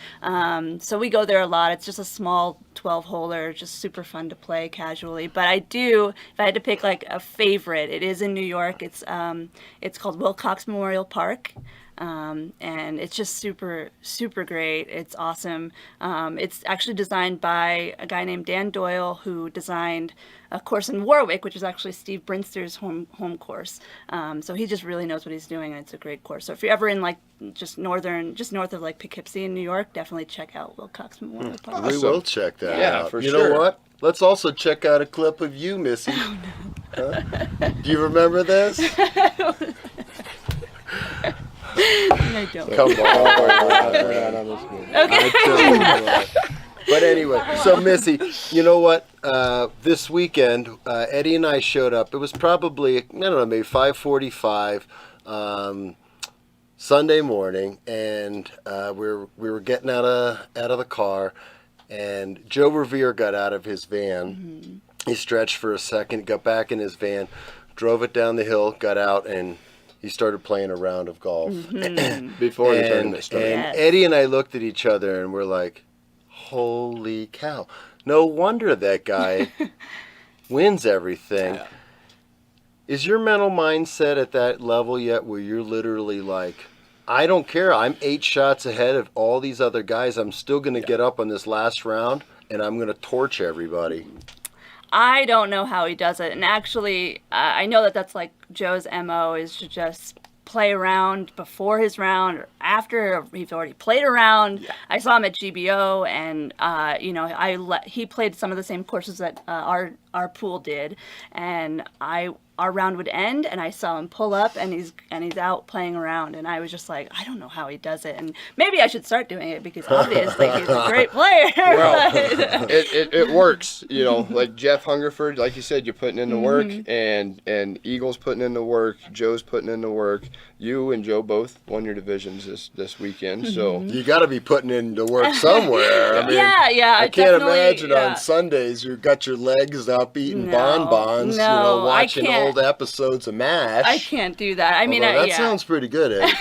So we go there a lot. It's just a small 12-holer, just super fun to play casually. But if I had to pick like a favorite, it is in New York. It's called Wilcox Memorial Park. and it's just super, super great. It's awesome. It's actually designed by a guy named Dan Doyle, who designed a course in Warwick, which is actually Steve Brinster's home course. So he just really knows what he's doing, and it's a great course. So if you're ever in like just north of like Poughkeepsie in New York, definitely check out Will Cox Memorial Park. We will check that out. For you sure. know what? Let's also check out a clip of you, Missy. Oh, no. Huh? Do you remember this? I don't. Come on. We're not on the screen. Okay. But anyway, so Missy, you know what? This weekend, Eddie and I showed up. It was probably, I don't know, maybe 5:45 Sunday morning, and we were getting out of the car, and Joe Revere got out of his van. Mm-hmm. He stretched for a second, got back in his van, drove it down the hill, got out, and he started playing a round of golf. Mm-hmm. Before the tournament started. And Eddie and I looked at each other, and we're like, holy cow. No wonder that guy wins everything. Yeah. Is your mental mindset at that level yet where you're literally like, I don't care. I'm 8 shots ahead of all these other guys. I'm still going to get up on this last round, and I'm going to torch everybody. I don't know how he does it. And actually, I know that that's like Joe's MO, is to just play around before his round or after he's already played around. Yeah. I saw him at GBO, and he played some of the same courses that our pool did, and our round would end, and I saw him pull up, and he's out playing around, and I was just like, I don't know how he does it, and maybe I should start doing it because obviously he's a great player. Well, it works, you know. Like Jeff Hungerford, like you said, you're putting in the work, and Eagle's putting in the work, Joe's putting in the work. You and Joe both won your divisions this weekend, so you got to be putting in the work somewhere. I mean, yeah. I can't imagine on Sundays you got your legs up eating bonbons, watching old episodes of MASH. I can't do that. I mean, that sounds pretty good, Eddie.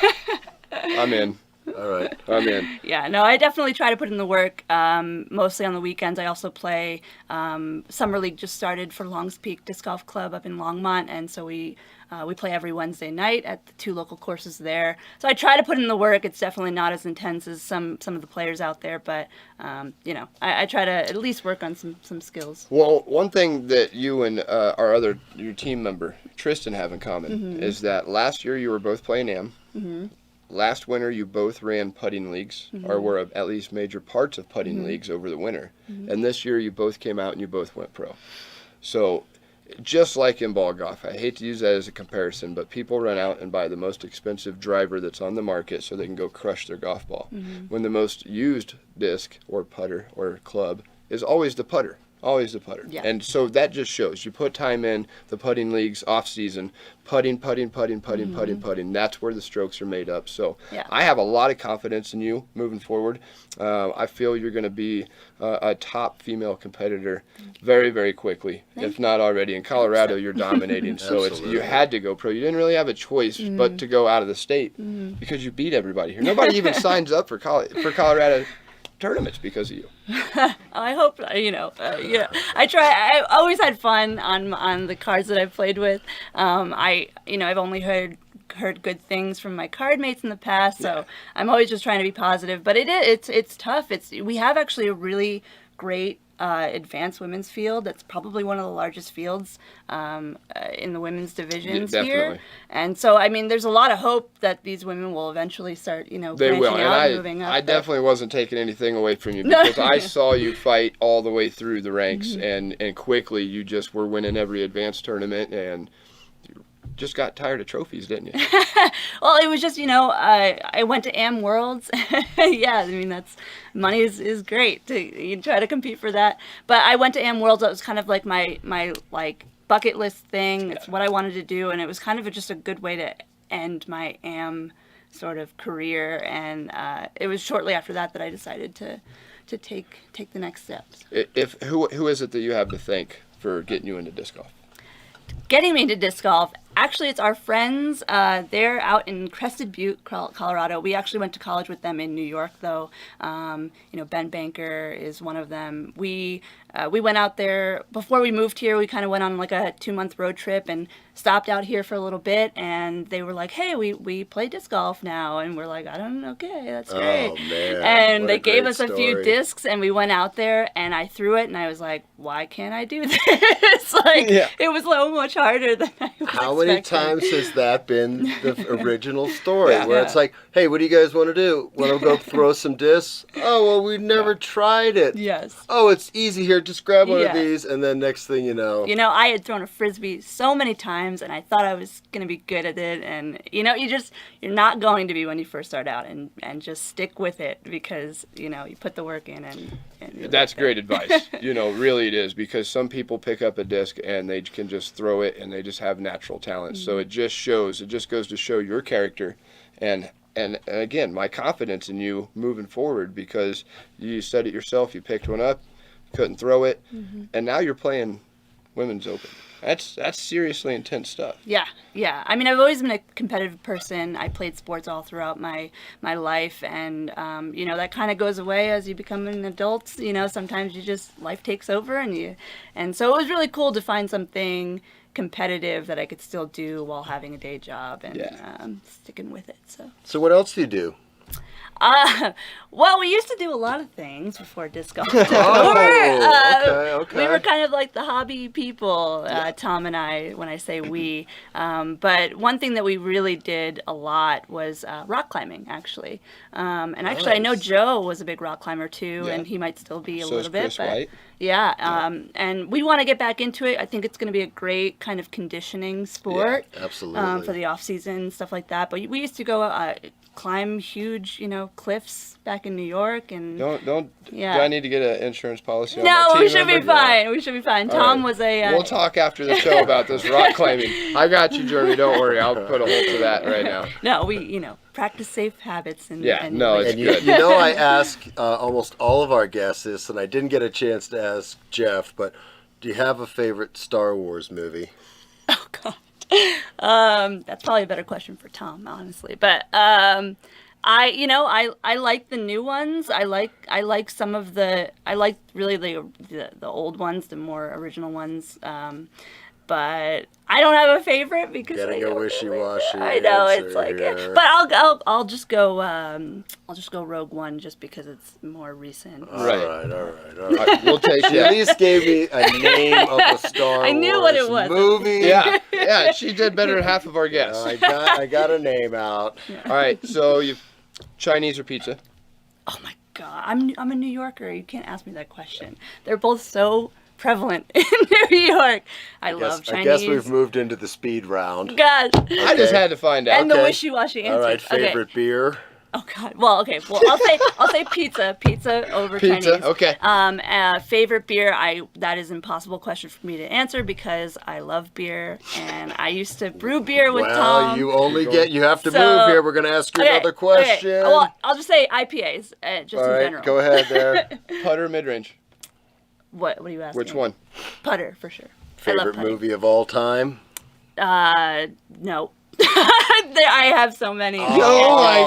I'm in. All right. I'm in. Yeah, no, I definitely try to put in the work, mostly on the weekends. I also play, Summer League just started for Longs Peak Disc Golf Club up in Longmont, and so we play every Wednesday night at the 2 local courses there. So I try to put in the work. It's definitely not as intense as some of the players out there, but, I try to at least work on some skills. Well, one thing that you and your team member, Tristan, have in common is that last year you were both playing AM. Mm-hmm. Last winter, you both ran putting leagues, or were at least major parts of putting leagues over the winter. And this year, you both came out and you both went pro. So, just like in ball golf, I hate to use that as a comparison, but people run out and buy the most expensive driver that's on the market so they can go crush their golf ball. When the most used disc or putter or club is always the putter. Always the putter. Yeah. And so that just shows you put time in the putting leagues off season, putting. That's where the strokes are made up. So I have a lot of confidence in you moving forward. I feel you're going to be a top female competitor very, very quickly, if not already. In Colorado, you're dominating. So you had to go pro. You didn't really have a choice but to go out of the state because you beat everybody here. Nobody even signs up for Colorado tournaments because of you. I hope, I try. I always had fun on the cards that I've played with. I've only heard good things from my card mates in the past, so I'm always just trying to be positive. But it's tough. We have actually a really great advanced women's field. That's probably one of the largest fields in the women's divisions here. And so, I mean, there's a lot of hope that these women will eventually start, they branching will. out And moving up. I definitely wasn't taking anything away from you because I saw you fight all the way through the ranks, and quickly you just were winning every advanced tournament, and you just got tired of trophies, didn't you? Well, it was just, I went to AM Worlds. Yeah, I mean, that's money is great. You try to compete for that. But I went to AM Worlds. That was kind of like my bucket list thing. It's what I wanted to do, and it was kind of just a good way to end my AM sort of career. And it was shortly after that I decided to take the next steps. Who is it that you have to thank for getting you into disc golf? Getting me into disc golf, Actually, it's our friends. They're out in Crested Butte, Colorado. We actually went to college with them in New York, though. Ben Banker is one of them. We went out there before we moved here. We kind of went on like a 2-month road trip and stopped out here for a little bit. And they were like, "Hey, we play disc golf now." And we're like, "Okay, that's great." Oh, man. And What they a gave great us a few story. discs, and we went out there, and I threw it, and I was like, "Why can't I do this?" Like, Yeah. it was so much harder than I was How many expecting. times has that been the original story? Yeah. Where it's like, hey, what do you guys want to do? Want to go throw some discs? Oh, well, we never tried it. Yes. Oh, it's easy here. Just grab one of Yeah. these, and then next thing you know. You know, I had thrown a frisbee so many times, and I thought I was gonna be good at it. And you're not going to be when you first start out, and just stick with it because you put the work in. And That's great advice. Really it is, because some people pick up a disc and they can just throw it and they just have natural talent. So it just goes to show your character and again, my confidence in you moving forward, because you said it yourself, you picked one up, couldn't throw it, and now you're playing Women's Open. That's seriously intense stuff. Yeah. I mean, I've always been a competitive person. I played sports all throughout my life, and that kind of goes away as you become an adult. Sometimes life takes over, and so it was really cool to find something competitive that I could still do while having a day job and sticking with it. So what else do you do? Well, we used to do a lot of things before disc golf. Okay. We were kind of like the hobby people, Tom and I, when I say we. But one thing that we really did a lot was rock climbing, actually. And actually, I know Joe was a big rock climber, too, and he might still be a So is little bit. Chris White. Yeah, and we want to get back into it. I think it's going to be a great kind of conditioning sport. Yeah, absolutely. For the off-season, stuff like that. But we used to go climb huge, cliffs back in New York, and Do Yeah. I need to get an insurance policy on no, my we team should be member? fine. We should be fine. All Tom right. was a. We'll talk after the show about this rock climbing. I got you, Jeremy. Don't worry. I'll put a hold to that right now. No, we practice safe habits and. Yeah, and no, it's And good. I ask almost all of our guests this, and I didn't get a chance to ask Jeff, but do you have a favorite Star Wars movie? Oh God, that's probably a better question for Tom, honestly. But I like the new ones. I like some of the. I like really the old ones, the more original ones. But I don't have a favorite because Getting I a don't wishy-washy I know answer it's like, here. but I'll just go Rogue One just because it's more recent. All Right. right. We'll take She at that. least gave me a name of a Star I knew Wars what it was. movie. Yeah, she did better than half of our guests. I got a name out. All right, so you Chinese or pizza? Oh my God, I'm a New Yorker. You can't ask me that question. They're both so prevalent in New York. I love Chinese. I guess we've moved into the speed round. God. I just had to find out. And the Okay. wishy-washy answer. All right, favorite beer. Oh God. Well, okay. Well, I'll say pizza. Pizza over Pizza, Chinese. okay. Favorite beer. That is an impossible question for me to answer because I love beer and I used to brew beer with Well, Tom. you have to So- move here. We're going to ask you another question. Okay. Well, I'll just say IPAs, just All in right, general. go ahead there. Putter, mid-range. What are you asking? Which one? Putter, for sure. I love Favorite putting. movie of all time? No. I have so many. Oh my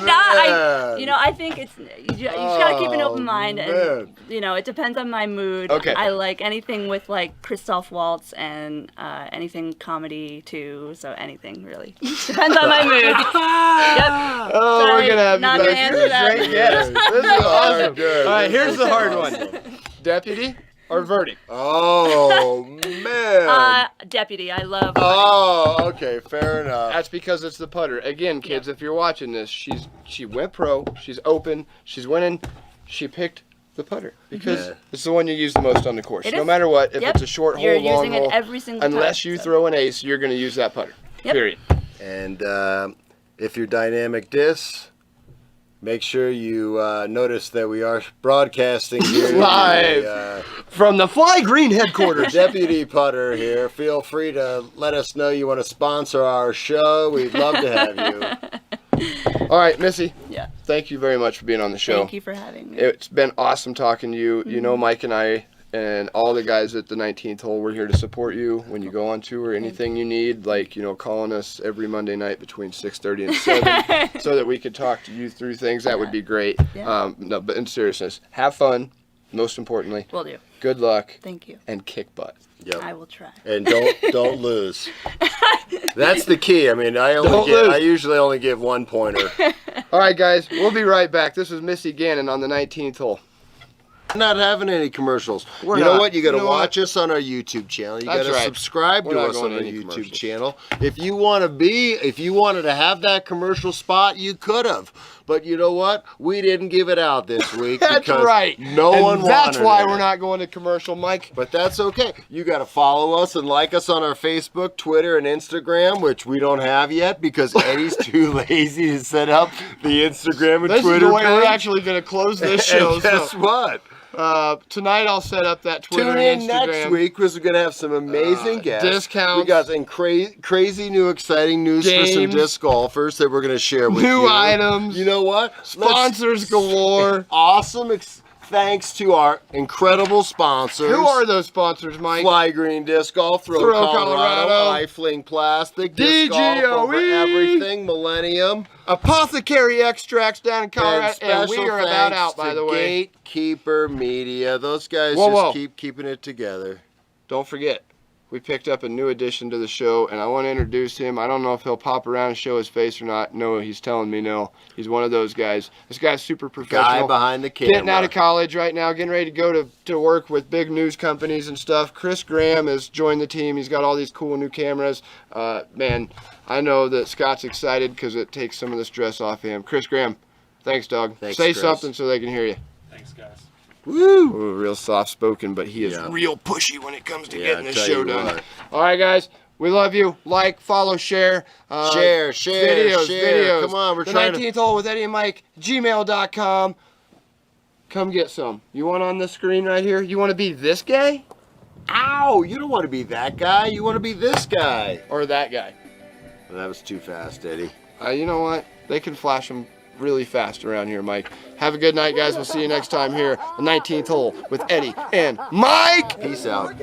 God! I think it's you just gotta keep an open mind, and man. it depends on my mood. Okay. I like anything with like Christoph Waltz and anything comedy too. So anything really depends on my mood. Yep. Oh, Sorry, we're gonna have not you gonna back. answer that. Great guess. This is awesome. Good. All right, here's the hard Awesome. one. Deputy or verdict? Oh, man. Deputy, I love. Oh, okay, fair enough. That's because it's the putter. Again, kids, if you're watching this, she went pro. She's open. She's winning. She picked the putter because Yeah. it's the one you use the most on the course. It No is. matter what, if Yep. it's a short hole, You're long using it hole, every single unless time, you so. throw an ace, you're going to use that putter. Yep. Period. And if you're dynamic disc, make sure you notice that we are broadcasting here Live. From the Fly Green headquarters. Deputy Putter here. Feel free to let us know you want to sponsor our show. We'd love to have you. All right, Missy. Yeah. Thank you very much for being on the show. Thank you for having me. It's been awesome talking to you. You know, Mike and I and all the guys at the 19th hole, we're here to support you when you go on tour. Anything you need, like, you know, calling us every Monday night between 6:30 and 7 so that we could talk to you through things. That would be great. Yeah. No, but in seriousness, have fun, most importantly. Will do. Good luck. Thank you. And kick butt. Yep. I will try. And don't lose. That's the key. I mean, I usually only give 1 pointer. All right, guys, we'll be right back. This is Missy Gannon on the 19th hole. We're not having any commercials. We're you not. know what? You got to You know watch us on our YouTube channel. You got That's to right. subscribe We're to not us going on to our any YouTube commercials. channel. If you wanted to have that commercial spot, you could have. But you know what? We didn't give it out this week. That's because right. No and one that's wanted why it. we're not going to commercial, Mike. But that's okay. You got to follow us and like us on our Facebook, Twitter, and Instagram, which we don't have yet because Eddie's too lazy to set up the Instagram and This Twitter is the way we're page. actually going to close this show. And guess so, what? tonight I'll set up that Twitter Tune and in Instagram. next week because we're going to have some amazing guests. Discounts. We got some crazy new exciting news for some Games. disc golfers that we're going to share with you. New items. You know what? Sponsors galore. Awesome. Thanks to our incredible sponsors. Who are those sponsors, Mike? Fly Green Disc Golf, Throw Colorado, iFling Plastic, Disc Golf over DGOE. everything, Millennium. Apothecary Extracts down in Colorado, and we special are about thanks out, by to the way. Gatekeeper Media. Those guys Whoa. keep keeping it together. Don't forget, we picked up a new addition to the show, and I want to introduce him. I don't know if he'll pop around and show his face or not. No, he's telling me no. He's one of those guys. This guy's super professional. Guy behind the camera. Getting out of college right now, getting ready to go to work with big news companies and stuff. Chris Graham has joined the team. He's got all these cool new cameras. Man, I know that Scott's excited because it takes some of the stress off of him. Chris Graham, thanks, dog. Thanks, Say Chris. something so they can hear you. Thanks, guys. Woo! Real soft spoken, but he is Yeah. real pushy when it comes to Yeah, getting this tell show you done. what. All right, guys. We love you. Like, follow, share. Share. Videos. Come on, we're the trying to- 19th hole with Eddie and Mike, gmail.com. Come get some. You want on the screen right here? You want to be this guy? Ow! You don't want to be that guy. You want to be this guy. Or that guy? Well, that was too fast, Eddie. You know what? They can flash them really fast around here, Mike. Have a good night, guys. We'll see you next time here, the 19th hole with Eddie and Mike. Peace out.